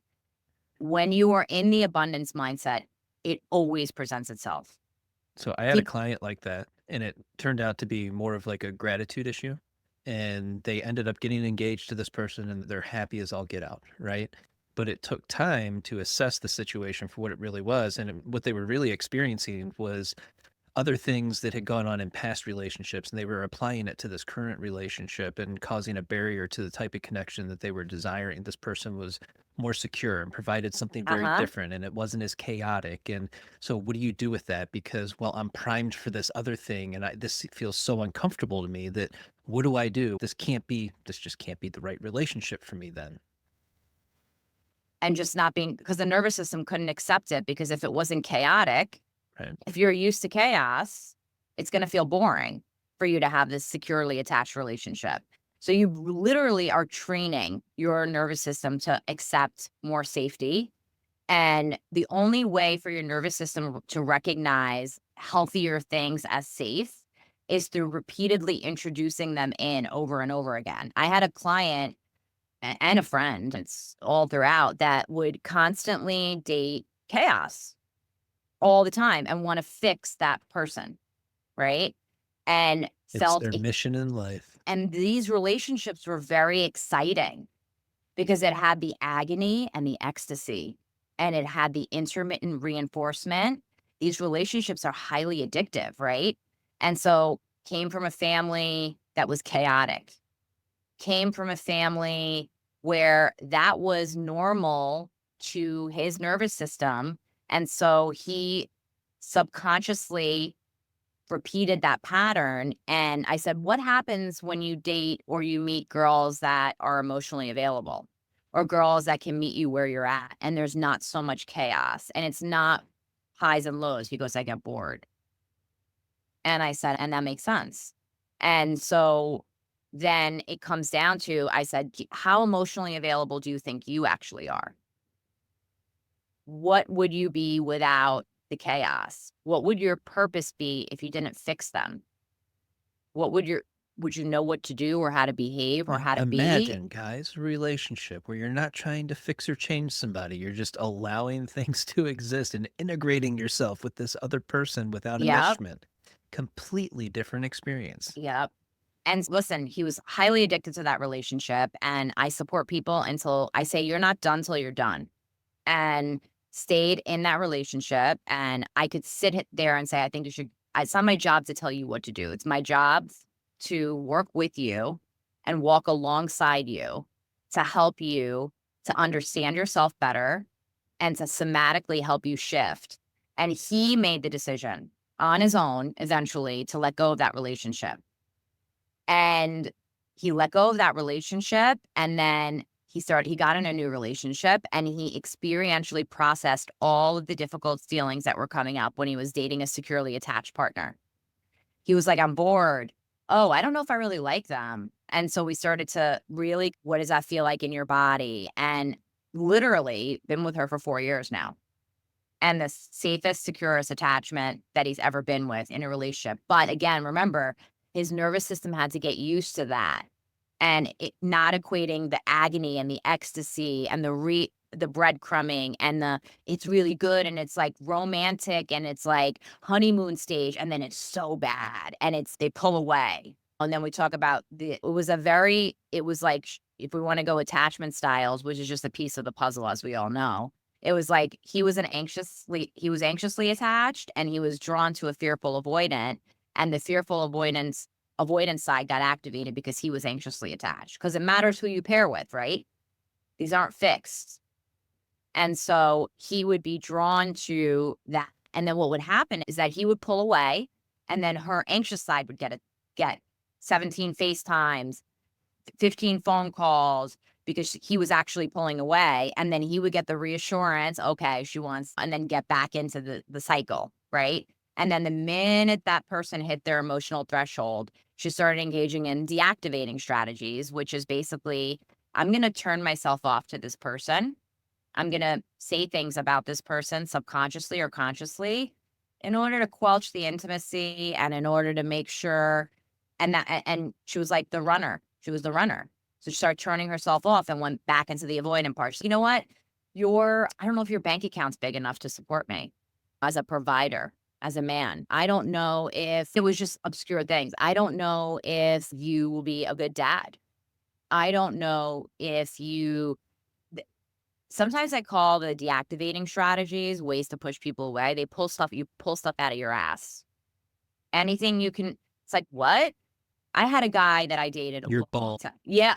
S1: When you are in the abundance mindset, it always presents itself.
S2: So I had a
S1: Peop-
S2: client like that, and it turned out to be more of like a gratitude issue. And they ended up getting engaged to this person, and they're happy as all get out, right? But it took time to assess the situation for what it really was. And what they were really experiencing was other things that had gone on in past relationships, and they were applying it to this current relationship and causing a barrier to the type of connection that they were desiring. This person was more secure and provided something very
S1: Uh-huh.
S2: different, and it wasn't as chaotic. And so what do you do with that? Because, well, I'm primed for this other thing, and this feels so uncomfortable to me that what do I do? This just can't be the right relationship for me then.
S1: And just not being, because the nervous system couldn't accept it, because if it wasn't chaotic,
S2: Right.
S1: if you're used to chaos, it's going to feel boring for you to have this securely attached relationship. So you literally are training your nervous system to accept more safety. And the only way for your nervous system to recognize healthier things as safe is through repeatedly introducing them in over and over again. I had a client and a friend, it's all throughout, that would constantly date chaos all the time and want to fix that person, right? And
S2: It's
S1: felt
S2: their
S1: it,
S2: mission in life.
S1: and these relationships were very exciting because it had the agony and the ecstasy, and it had the intermittent reinforcement. These relationships are highly addictive, right? And so came from a family that was chaotic, came from a family where that was normal to his nervous system. And so he subconsciously repeated that pattern. And I said, what happens when you date or you meet girls that are emotionally available, or girls that can meet you where you're at and there's not so much chaos and it's not highs and lows? He goes, I get bored. And I said, and that makes sense. And so then it comes down to, I said, how emotionally available do you think you actually are? What would you be without the chaos? What would your purpose be if you didn't fix them? What would you know what to do or how to behave or
S2: Yeah,
S1: how to be?
S2: imagine, guys, a relationship where you're not trying to fix or change somebody. You're just allowing things to exist and integrating yourself with this other person without
S1: Yep.
S2: enmeshment. Completely different experience.
S1: Yep. And listen, he was highly addicted to that relationship. And I support people until I say, you're not done till you're done. And stayed in that relationship. And I could there and say, I think you should, it's not my job to tell you what to do. It's my job to work with you and walk alongside you to help you to understand yourself better and to somatically help you shift. And he made the decision on his own eventually to let go of that relationship. And he let go of that relationship, and then he got in a new relationship, and he experientially processed all of the difficult feelings that were coming up when he was dating a securely attached partner. He was like, I'm bored. Oh, I don't know if I really like them. And so we started to really, what does that feel like in your body? And literally been with her for 4 years now. And the safest, securest attachment that he's ever been with in a relationship. But again, remember, his nervous system had to get used to that, and not equating the agony and the ecstasy and the breadcrumbing and it's really good and it's like romantic and it's like honeymoon stage, and then it's so bad and they pull away. And then we talk about it was like, if we want to go attachment styles, which is just a piece of the puzzle, as we all know, it was like he was anxiously attached, and he was drawn to a fearful avoidant, and the fearful avoidance side got activated because he was anxiously attached, because it matters who you pair with, right? These aren't fixed. And so he would be drawn to that. And then what would happen is that he would pull away, and then her anxious side would get 17 FaceTimes, 15 phone calls because he was actually pulling away. And then he would get the reassurance, okay, she wants, and then get back into the cycle, right? And then the minute that person hit their emotional threshold, she started engaging in deactivating strategies, which is basically, I'm going to turn myself off to this person. I'm going to say things about this person subconsciously or consciously in order to quelch the intimacy and in order to make sure. And she was like the runner. She was the runner. So she started turning herself off and went back into the avoidant part. She's, you know what? I don't know if your bank account's big enough to support me as a provider, as a man. I don't know if it was just obscure things. I don't know if you will be a good dad. I don't know if sometimes I call the deactivating strategies ways to push people away. You pull stuff out of your ass. Anything you can, it's like, what? I had a guy that I dated.
S2: You're bald.
S1: Yeah.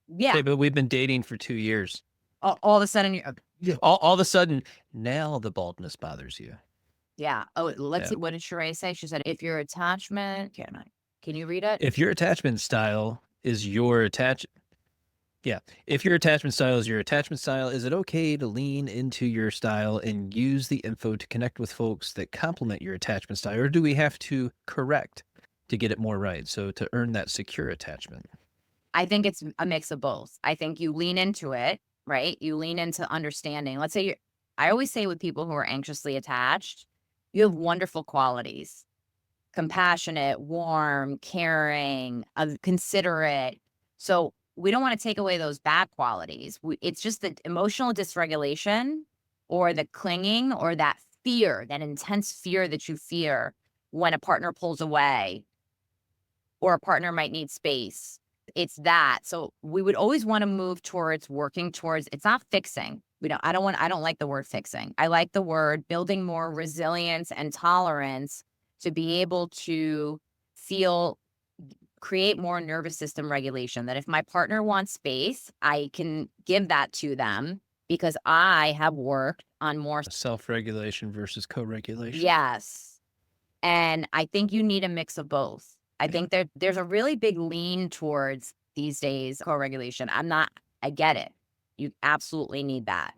S1: Yeah.
S2: Okay, but we've been dating for 2 years.
S1: All of a sudden,
S2: All of a sudden, now the baldness bothers you.
S1: yeah. Oh, let's
S2: Yeah.
S1: see. What did Sheree say? She said, if your attachment, can you read it?
S2: If your attachment style is your if your attachment style is your attachment style, is it okay to lean into your style and use the info to connect with folks that complement your attachment style? Or do we have to correct to get it more right? So to earn that secure attachment.
S1: I think it's a mix of both. I think you lean into it, right? You lean into understanding. Let's say I always say with people who are anxiously attached, you have wonderful qualities: compassionate, warm, caring, considerate. So we don't want to take away those bad qualities. It's just the emotional dysregulation or the clinging or that fear, that intense fear that you fear when a partner pulls away or a partner might need space. It's that. So we would always want to move towards working towards, it's not fixing. I don't like the word fixing. I like the word building more resilience and tolerance to be able to create more nervous system regulation. That if my partner wants space, I can give that to them because I have worked on more
S2: Self-regulation versus co-regulation.
S1: Yes. And I think you need a mix of both. I think there's a really big lean towards these days co-regulation. I get it. You absolutely need that.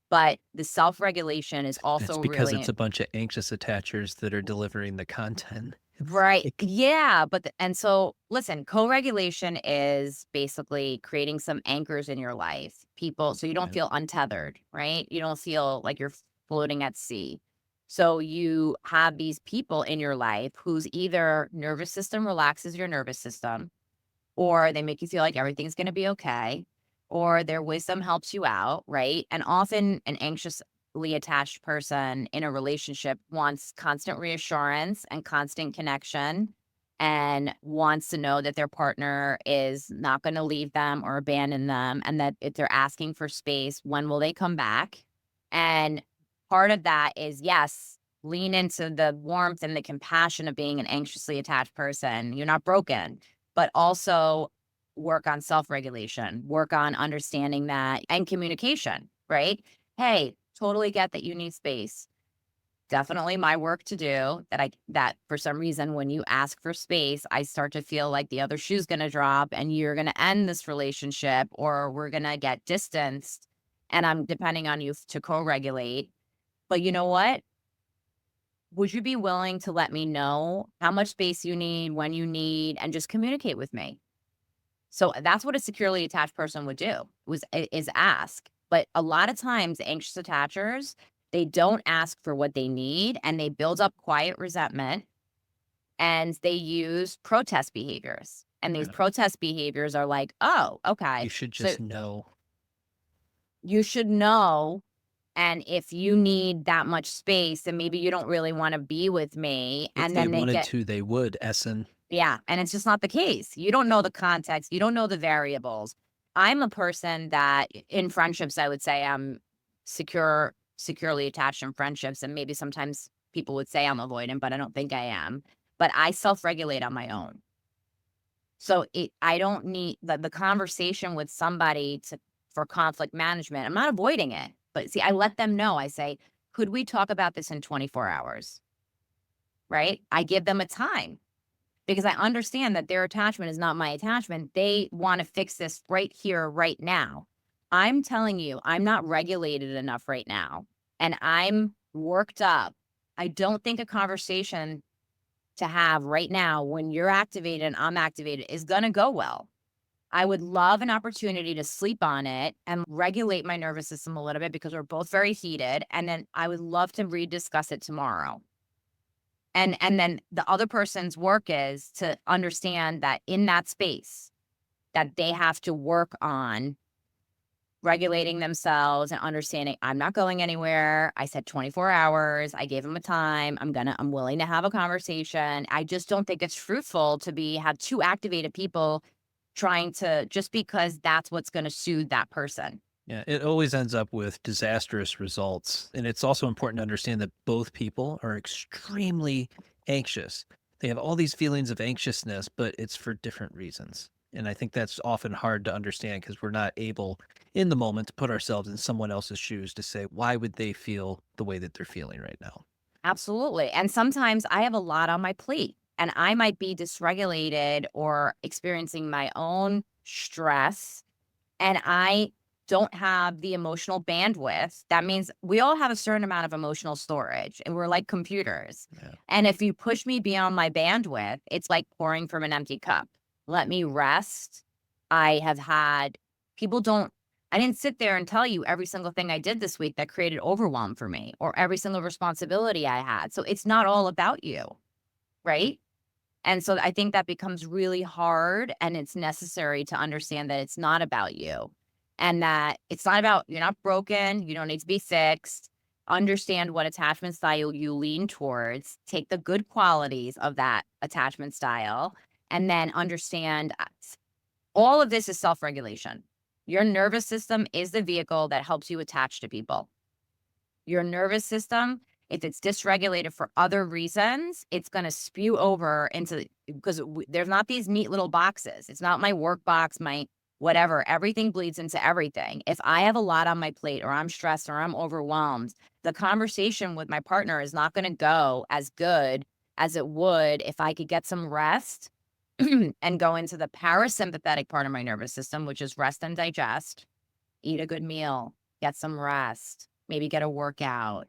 S1: But the self-regulation is also
S2: It's because
S1: really
S2: it's a bunch of anxious attachers that are delivering the content.
S1: right. Yeah. And so listen, co-regulation is basically creating some anchors in your life, so you don't
S2: Yeah.
S1: feel untethered, right? You don't feel like you're floating at sea. So you have these people in your life whose either nervous system relaxes your nervous system, or they make you feel like everything's going to be okay, or their wisdom helps you out, right? And often an anxiously attached person in a relationship wants constant reassurance and constant connection and wants to know that their partner is not going to leave them or abandon them, and that if they're asking for space, when will they come back? And part of that is, yes, lean into the warmth and the compassion of being an anxiously attached person. You're not broken, but also work on self-regulation, work on understanding that, and communication, right? Hey, totally get that you need space. Definitely my work to do that for some reason, when you ask for space, I start to feel like the other shoe's going to drop and you're going to end this relationship or we're going to get distanced. And I'm depending on you to co-regulate. But you know what? Would you be willing to let me know how much space you need, when you need, and just communicate with me? So that's what a securely attached person would do, is ask. But a lot of times, anxious attachers, they don't ask for what they need, and they build up quiet resentment, and they use protest behaviors. And these
S2: Yeah.
S1: protest behaviors are like, oh, okay.
S2: You should
S1: So
S2: just know.
S1: you should know. And if you need that much space, then maybe you don't really want to be with me.
S2: If
S1: And
S2: they
S1: then they
S2: wanted
S1: get,
S2: to, they would, Essen.
S1: yeah. And it's just not the case. You don't know the context. You don't know the variables. I'm a person that in friendships, I would say I'm securely attached in friendships. And maybe sometimes people would say I'm avoidant, but I don't think I am. But I self-regulate on my own. So I don't need the conversation with somebody for conflict management. I'm not avoiding it. But see, I let them know. I say, could we talk about this in 24 hours? Right? I give them a time because I understand that their attachment is not my attachment. They want to fix this right here, right now. I'm telling you, I'm not regulated enough right now and I'm worked up. I don't think a conversation to have right now when you're activated and I'm activated is going to go well. I would love an opportunity to sleep on it and regulate my nervous system a little bit because we're both very heated. And then I would love to rediscuss it tomorrow. And then the other person's work is to understand that in that space that they have to work on regulating themselves and understanding I'm not going anywhere. I said 24 hours. I gave them a time. I'm willing to have a conversation. I just don't think it's fruitful to have two activated people trying to, just because that's what's going to soothe that person.
S2: Yeah, it always ends up with disastrous results. And it's also important to understand that both people are extremely anxious. They have all these feelings of anxiousness, but it's for different reasons. And I think that's often hard to understand because we're not able in the moment to put ourselves in someone else's shoes to say, why would they feel the way that they're feeling right now?
S1: Absolutely. And sometimes I have a lot on my plate and I might be dysregulated or experiencing my own stress, and I don't have the emotional bandwidth. That means we all have a certain amount of emotional storage and we're like computers.
S2: Yeah.
S1: And if you push me beyond my bandwidth, it's like pouring from an empty cup. Let me rest. I have had people don't, I didn't sit there and tell you every single thing I did this week that created overwhelm for me or every single responsibility I had. So it's not all about you, right? And so I think that becomes really hard, and it's necessary to understand that it's not about you and that it's not about, you're not broken. You don't need to be fixed. Understand what attachment style you lean towards. Take the good qualities of that attachment style and then understand all of this is self-regulation. Your nervous system is the vehicle that helps you attach to people. Your nervous system, if it's dysregulated for other reasons, it's going to spew over into, because there's not these neat little boxes. It's not my work box, my whatever. Everything bleeds into everything. If I have a lot on my plate or I'm stressed or I'm overwhelmed, the conversation with my partner is not going to go as good as it would if I could get some rest and go into the parasympathetic part of my nervous system, which is rest and digest, eat a good meal, get some rest, maybe get a workout.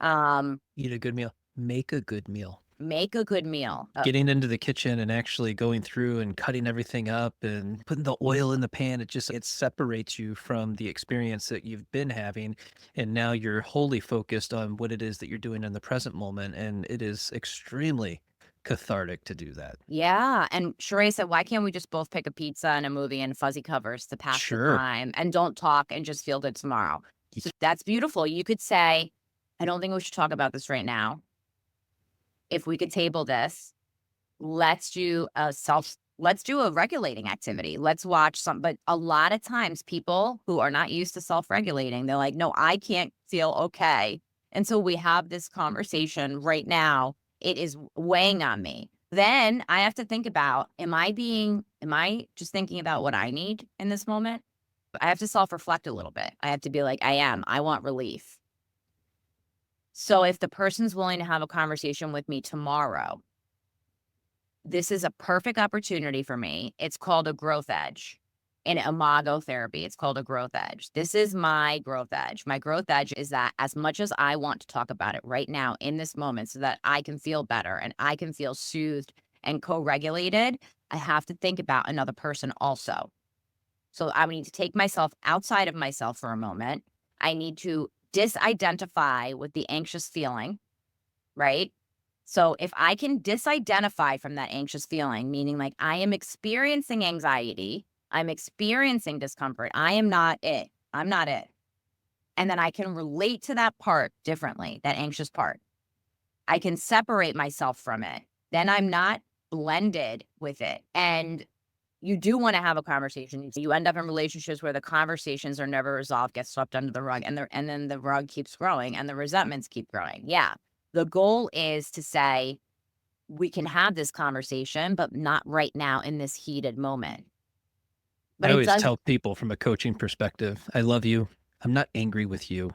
S2: Eat a good meal, make a good meal.
S1: Make a good meal.
S2: Getting into the kitchen and actually going through and cutting everything up and putting the oil in the pan, it separates you from the experience that you've been having. And now you're wholly focused on what it is that you're doing in the present moment. And it is extremely cathartic to do that.
S1: Yeah. And Sheree said, why can't we just both pick a pizza and a movie and fuzzy covers to pass the
S2: Sure.
S1: time and don't talk and just feel good tomorrow? So that's beautiful. You could say, I don't think we should talk about this right now. If we could table this, let's do a regulating activity. Let's watch but a lot of times people who are not used to self-regulating, they're like, no, I can't feel okay until we have this conversation right now. It is weighing on me. Then I have to think about, am I just thinking about what I need in this moment? I have to self-reflect a little bit. I have to be like, I want relief. So if the person's willing to have a conversation with me tomorrow, this is a perfect opportunity for me. It's called a growth edge. In Imago therapy, it's called a growth edge. This is my growth edge. My growth edge is that as much as I want to talk about it right now in this moment so that I can feel better and I can feel soothed and co-regulated, I have to think about another person also. So I need to take myself outside of myself for a moment. I need to disidentify with the anxious feeling, right? So if I can disidentify from that anxious feeling, meaning like I am experiencing anxiety, I'm experiencing discomfort, I am not it. I'm not it. And then I can relate to that part differently, that anxious part. I can separate myself from it. Then I'm not blended with it. And you do want to have a conversation. You end up in relationships where the conversations are never resolved, get swept under the rug, and then the rug keeps growing and the resentments keep growing. Yeah. The goal is to say, we can have this conversation, but not right now in this heated moment. But
S2: I always tell people from a coaching perspective, I love you. I'm not angry with you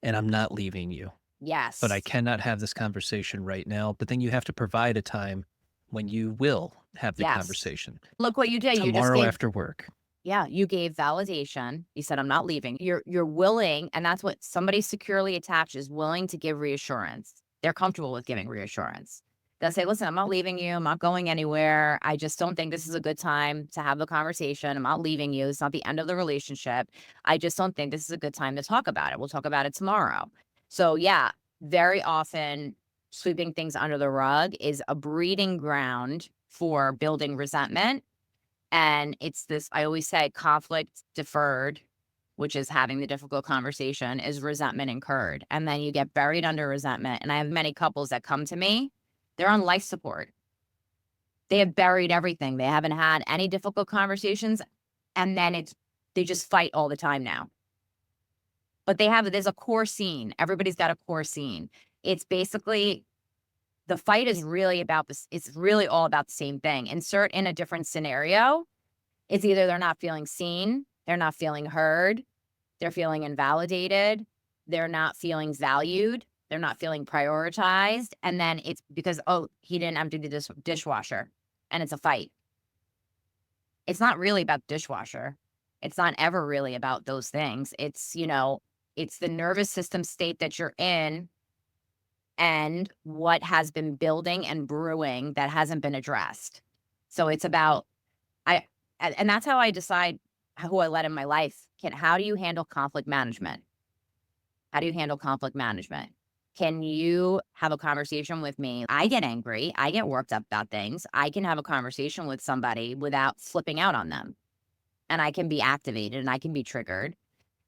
S2: and I'm not leaving you,
S1: yes.
S2: but I cannot have this conversation right now. But then you have to provide a time when you will have the
S1: Yes.
S2: conversation
S1: Look what you did. You just
S2: tomorrow
S1: gave,
S2: after work.
S1: yeah, you gave validation. You said, I'm not leaving. You're willing, and that's what somebody securely attached is willing to give reassurance. They're comfortable with giving reassurance. They'll say, listen, I'm not leaving you. I'm not going anywhere. I just don't think this is a good time to have the conversation. I'm not leaving you. It's not the end of the relationship. I just don't think this is a good time to talk about it. We'll talk about it tomorrow. So yeah, very often sweeping things under the rug is a breeding ground for building resentment. And it's this, I always say, conflict deferred, which is having the difficult conversation, is resentment incurred. And then you get buried under resentment. And I have many couples that come to me, they're on life support. They have buried everything. They haven't had any difficult conversations. And then they just fight all the time now. But there's a core scene. Everybody's got a core scene. It's basically, the fight is really about this. It's really all about the same thing. Insert in a different scenario. It's either they're not feeling seen, they're not feeling heard, they're feeling invalidated, they're not feeling valued, they're not feeling prioritized. And then it's because, oh, he didn't empty the dishwasher, and it's a fight. It's not really about the dishwasher. It's not ever really about those things. It's, it's the nervous system state that you're in and what has been building and brewing that hasn't been addressed. So it's about, and that's how I decide who I let in my life. How do you handle conflict management? How do you handle conflict management? Can you have a conversation with me? I get angry. I get worked up about things. I can have a conversation with somebody without flipping out on them. And I can be activated and I can be triggered.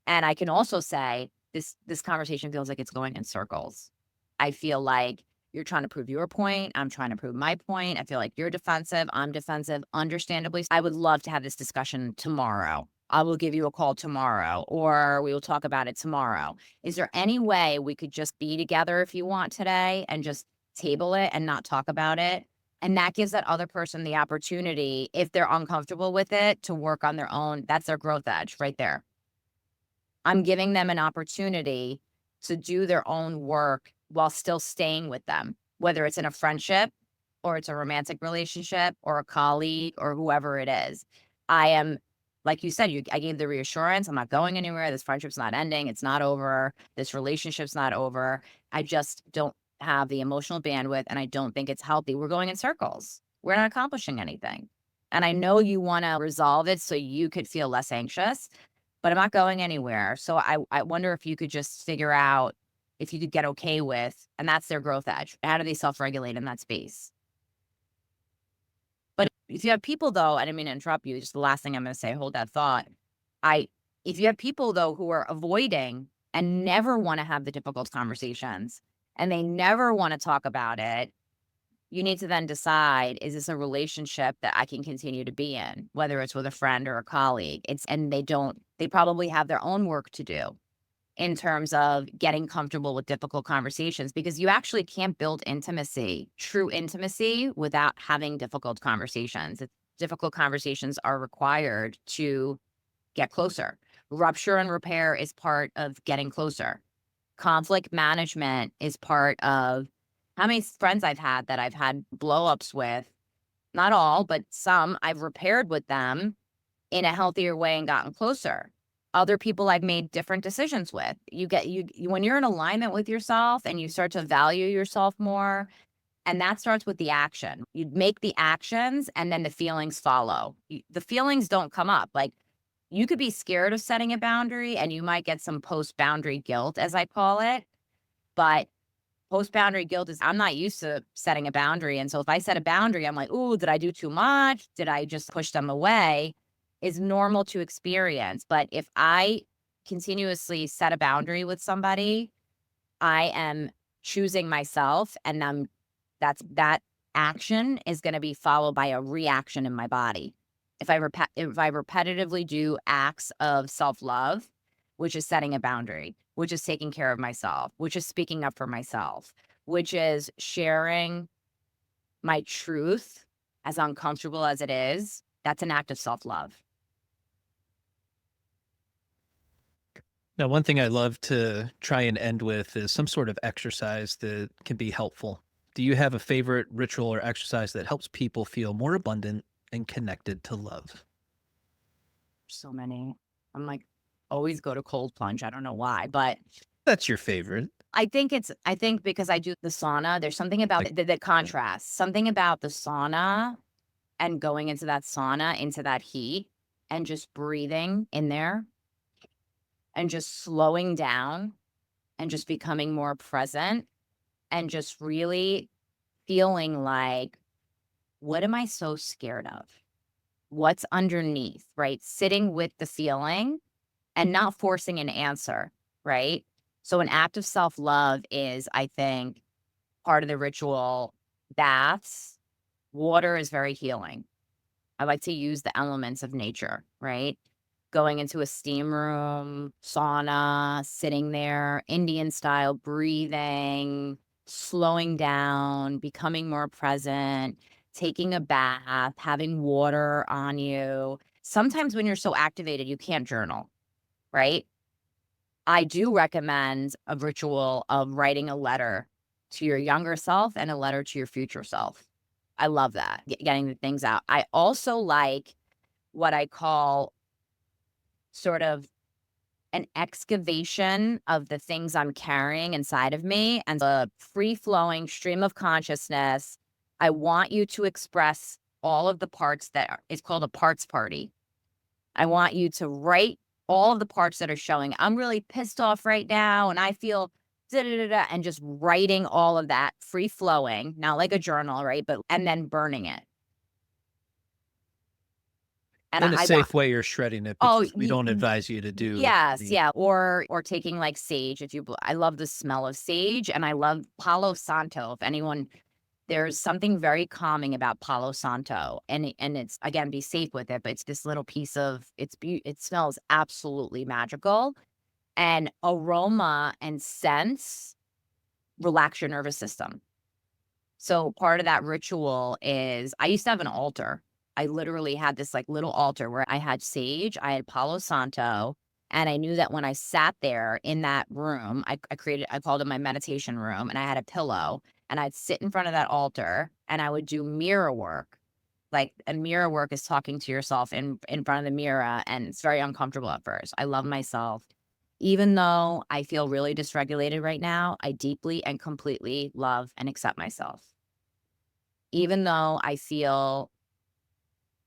S1: And I can also say, this conversation feels like it's going in circles. I feel like you're trying to prove your point. I'm trying to prove my point. I feel like you're defensive. I'm defensive. Understandably, I would love to have this discussion tomorrow. I will give you a call tomorrow, or we will talk about it tomorrow. Is there any way we could just be together if you want today and just table it and not talk about it? And that gives that other person the opportunity, if they're uncomfortable with it, to work on their own. That's their growth edge right there. I'm giving them an opportunity to do their own work while still staying with them, whether it's in a friendship or it's a romantic relationship or a colleague or whoever it is. I am, like you said, I gave the reassurance. I'm not going anywhere. This friendship's not ending. It's not over. This relationship's not over. I just don't have the emotional bandwidth, and I don't think it's healthy. We're going in circles. We're not accomplishing anything. And I know you want to resolve it so you could feel less anxious, but I'm not going anywhere. So I wonder if you could just figure out if you could get okay with, and that's their growth edge. How do they self-regulate in that space? But if you have people though, I didn't mean to interrupt you, just the last thing I'm going to say, hold that thought. If you have people though who are avoiding and never want to have the difficult conversations and they never want to talk about it, you need to then decide, is this a relationship that I can continue to be in, whether it's with a friend or a colleague? They probably have their own work to do in terms of getting comfortable with difficult conversations, because you actually can't build intimacy, true intimacy, without having difficult conversations. Difficult conversations are required to get closer. Rupture and repair is part of getting closer. Conflict management is part of how many friends I've had that I've had blow-ups with, not all, but some I've repaired with them in a healthier way and gotten closer. Other people I've made different decisions with. When you're in alignment with yourself and you start to value yourself more, and that starts with the action. You make the actions and then the feelings follow. The feelings don't come up. Like, you could be scared of setting a boundary and you might get some post-boundary guilt, as I call it. But post-boundary guilt is, I'm not used to setting a boundary. And so if I set a boundary, I'm like, ooh, did I do too much? Did I just push them away? Is normal to experience. But if I continuously set a boundary with somebody, I am choosing myself, and that action is going to be followed by a reaction in my body. If I repetitively do acts of self-love, which is setting a boundary, which is taking care of myself, which is speaking up for myself, which is sharing my truth, as uncomfortable as it is, that's an act of self-love.
S2: Now, one thing I love to try and end with is some sort of exercise that can be helpful Do you have a favorite ritual or exercise that helps people feel more abundant and connected to love?
S1: So many. I'm like, always go to cold plunge. I don't know why, but
S2: That's your favorite.
S1: I think because I do the sauna, there's something about
S2: Like,
S1: the contrast, something about the sauna and going into that sauna, into that heat, and just breathing in there and just slowing down and just becoming more present and just really feeling like, what am I so scared of? What's underneath, right? Sitting with the feeling and not forcing an answer, right? So, an act of self love is, I think, part of the ritual. Baths, water is very healing. I like to use the elements of nature, right? Going into a steam room, sauna, sitting there, Indian style, breathing, slowing down, becoming more present, taking a bath, having water on you. Sometimes when you're so activated, you can't journal, right? I do recommend a ritual of writing a letter to your younger self and a letter to your future self. I love that, getting the things out. I also like what I call sort of an excavation of the things I'm carrying inside of me and the free flowing stream of consciousness. I want you to express all of the parts it's called a parts party. I want you to write all of the parts that are showing. I'm really pissed off right now and I feel da da da da, and just writing all of that free flowing, not like a journal, right? But and then burning it. And
S2: in a
S1: I want
S2: safe way, you're shredding it
S1: oh,
S2: because we don't advise you to do
S1: yes,
S2: the
S1: yeah, or taking, like, sage if I love the smell of sage, and I love Palo Santo. If anyone there's something very calming about Palo Santo, and it's again, be safe with it, but it's this little piece of it smells absolutely magical, and aroma and scents relax your nervous system. So part of that ritual is I used to have an altar. I literally had this like little altar where I had sage, I had Palo Santo, and I knew that when I sat there in that room, I called it my meditation room, and I had a pillow, and I'd sit in front of that altar and I would do mirror work. Like, and mirror work is talking to yourself in front of the mirror, and it's very uncomfortable at first. I love myself. Even though I feel really dysregulated right now, I deeply and completely love and accept myself. Even though I feel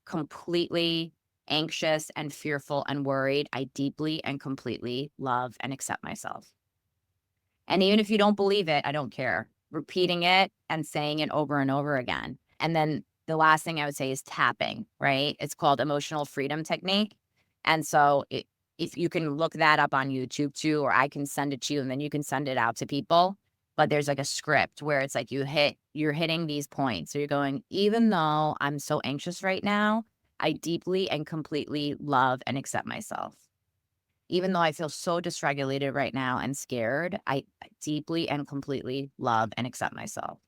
S1: completely anxious and fearful and worried, I deeply and completely love and accept myself. And even if you don't believe it, I don't care. Repeating it and saying it over and over again. And then the last thing I would say is tapping, right? It's called emotional freedom technique. And so if you can look that up on YouTube too, or I can send it to you and then you can send it out to people. But there's like a script where it's like you're hitting these points. So you're going, even though I'm so anxious right now, I deeply and completely love and accept myself. Even though I feel so dysregulated right now and scared, I deeply and completely love and accept myself.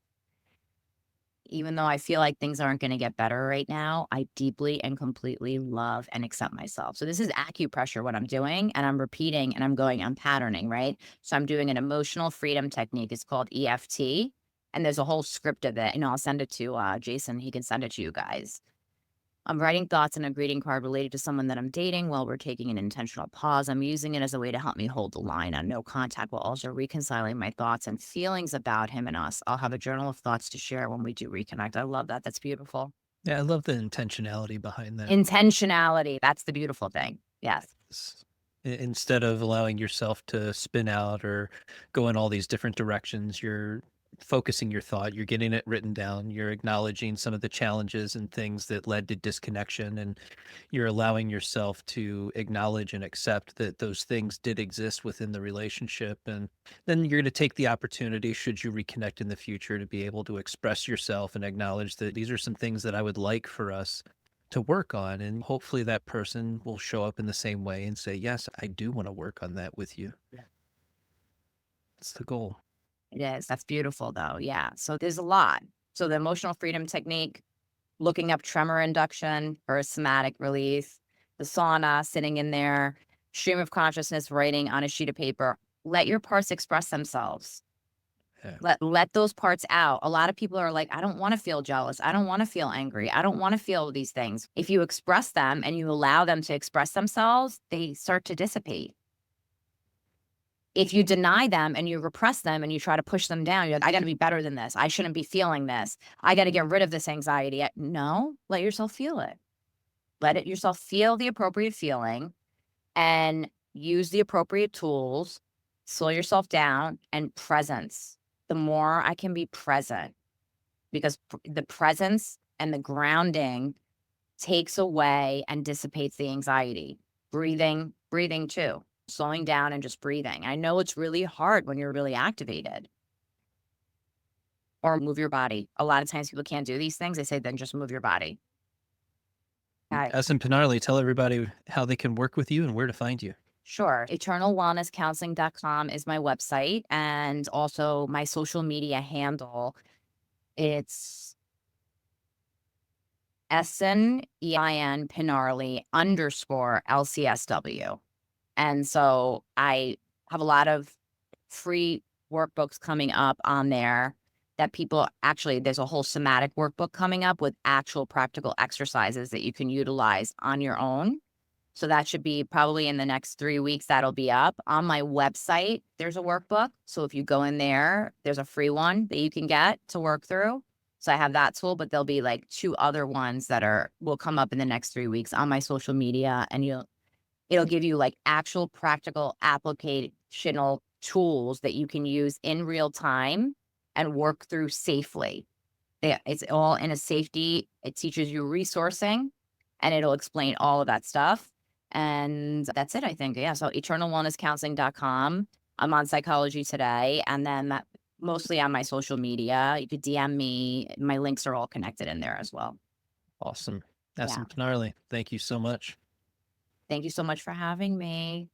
S1: Even though I feel like things aren't going to get better right now, I deeply and completely love and accept myself. So this is acupressure, what I'm doing, and I'm repeating and I'm patterning, right? So I'm doing an emotional freedom technique. It's called EFT. And there's a whole script of it. I'll send it to Jason. He can send it to you guys. I'm writing thoughts in a greeting card related to someone that I'm dating while we're taking an intentional pause. I'm using it as a way to help me hold the line on no contact while also reconciling my thoughts and feelings about him and us. I'll have a journal of thoughts to share when we do reconnect. I love that. That's beautiful.
S2: Yeah, I love the intentionality behind that.
S1: Intentionality. That's the beautiful thing. Yes.
S2: Instead of allowing yourself to spin out or go in all these different directions, you're focusing your thought, you're getting it written down, you're acknowledging some of the challenges and things that led to disconnection, and you're allowing yourself to acknowledge and accept that those things did exist within the relationship. And then you're going to take the opportunity, should you reconnect in the future, to be able to express yourself and acknowledge that these are some things that I would like for us to work on. And hopefully that person will show up in the same way and say, yes, I do want to work on that with you.
S1: Yeah.
S2: That's the goal.
S1: It is. That's beautiful, though. Yeah. So there's a lot. So the emotional freedom technique, looking up tremor induction for somatic release, the sauna, sitting in there, stream of consciousness, writing on a sheet of paper. Let your parts express themselves.
S2: Yeah.
S1: Let those parts out. A lot of people are like, I don't want to feel jealous. I don't want to feel angry. I don't want to feel these things. If you express them and you allow them to express themselves, they start to dissipate. If you deny them and you repress them and you try to push them down, you're like, I got to be better than this. I shouldn't be feeling this. I got to get rid of this anxiety. No, let yourself feel it. Let it yourself feel the appropriate feeling and use the appropriate tools. Slow yourself down and presence. The more I can be present, because the presence and the grounding takes away and dissipates the anxiety. Breathing too, slowing down and just breathing. I know it's really hard when you're really activated. Or move your body. A lot of times people can't do these things. They say, then just move your body. Okay.
S2: Essen Pinarli, tell everybody how they can work with you and where to find you.
S1: Sure. EternalWellnessCounseling.com is my website, and also my social media handle. It's Essen, EIN Pinarli _LCSW. And so I have a lot of free workbooks coming up on there that people actually, there's a whole somatic workbook coming up with actual practical exercises that you can utilize on your own. So that should be probably in the next 3 weeks. That'll be up on my website. There's a workbook. So if you go in there, there's a free one that you can get to work through. So I have that tool, but there'll be like 2 other ones that will come up in the next 3 weeks on my social media, and it'll give you like actual practical applicational tools that you can use in real time and work through safely. It's all in a safety. It teaches you resourcing, and it'll explain all of that stuff. And that's it, I think. Yeah. So eternalwellnesscounseling.com. I'm on Psychology Today, and then mostly on my social media. You could DM me. My links are all connected in there as well.
S2: Awesome. Essen Pinarli, thank you so much.
S1: Thank you so much for having me.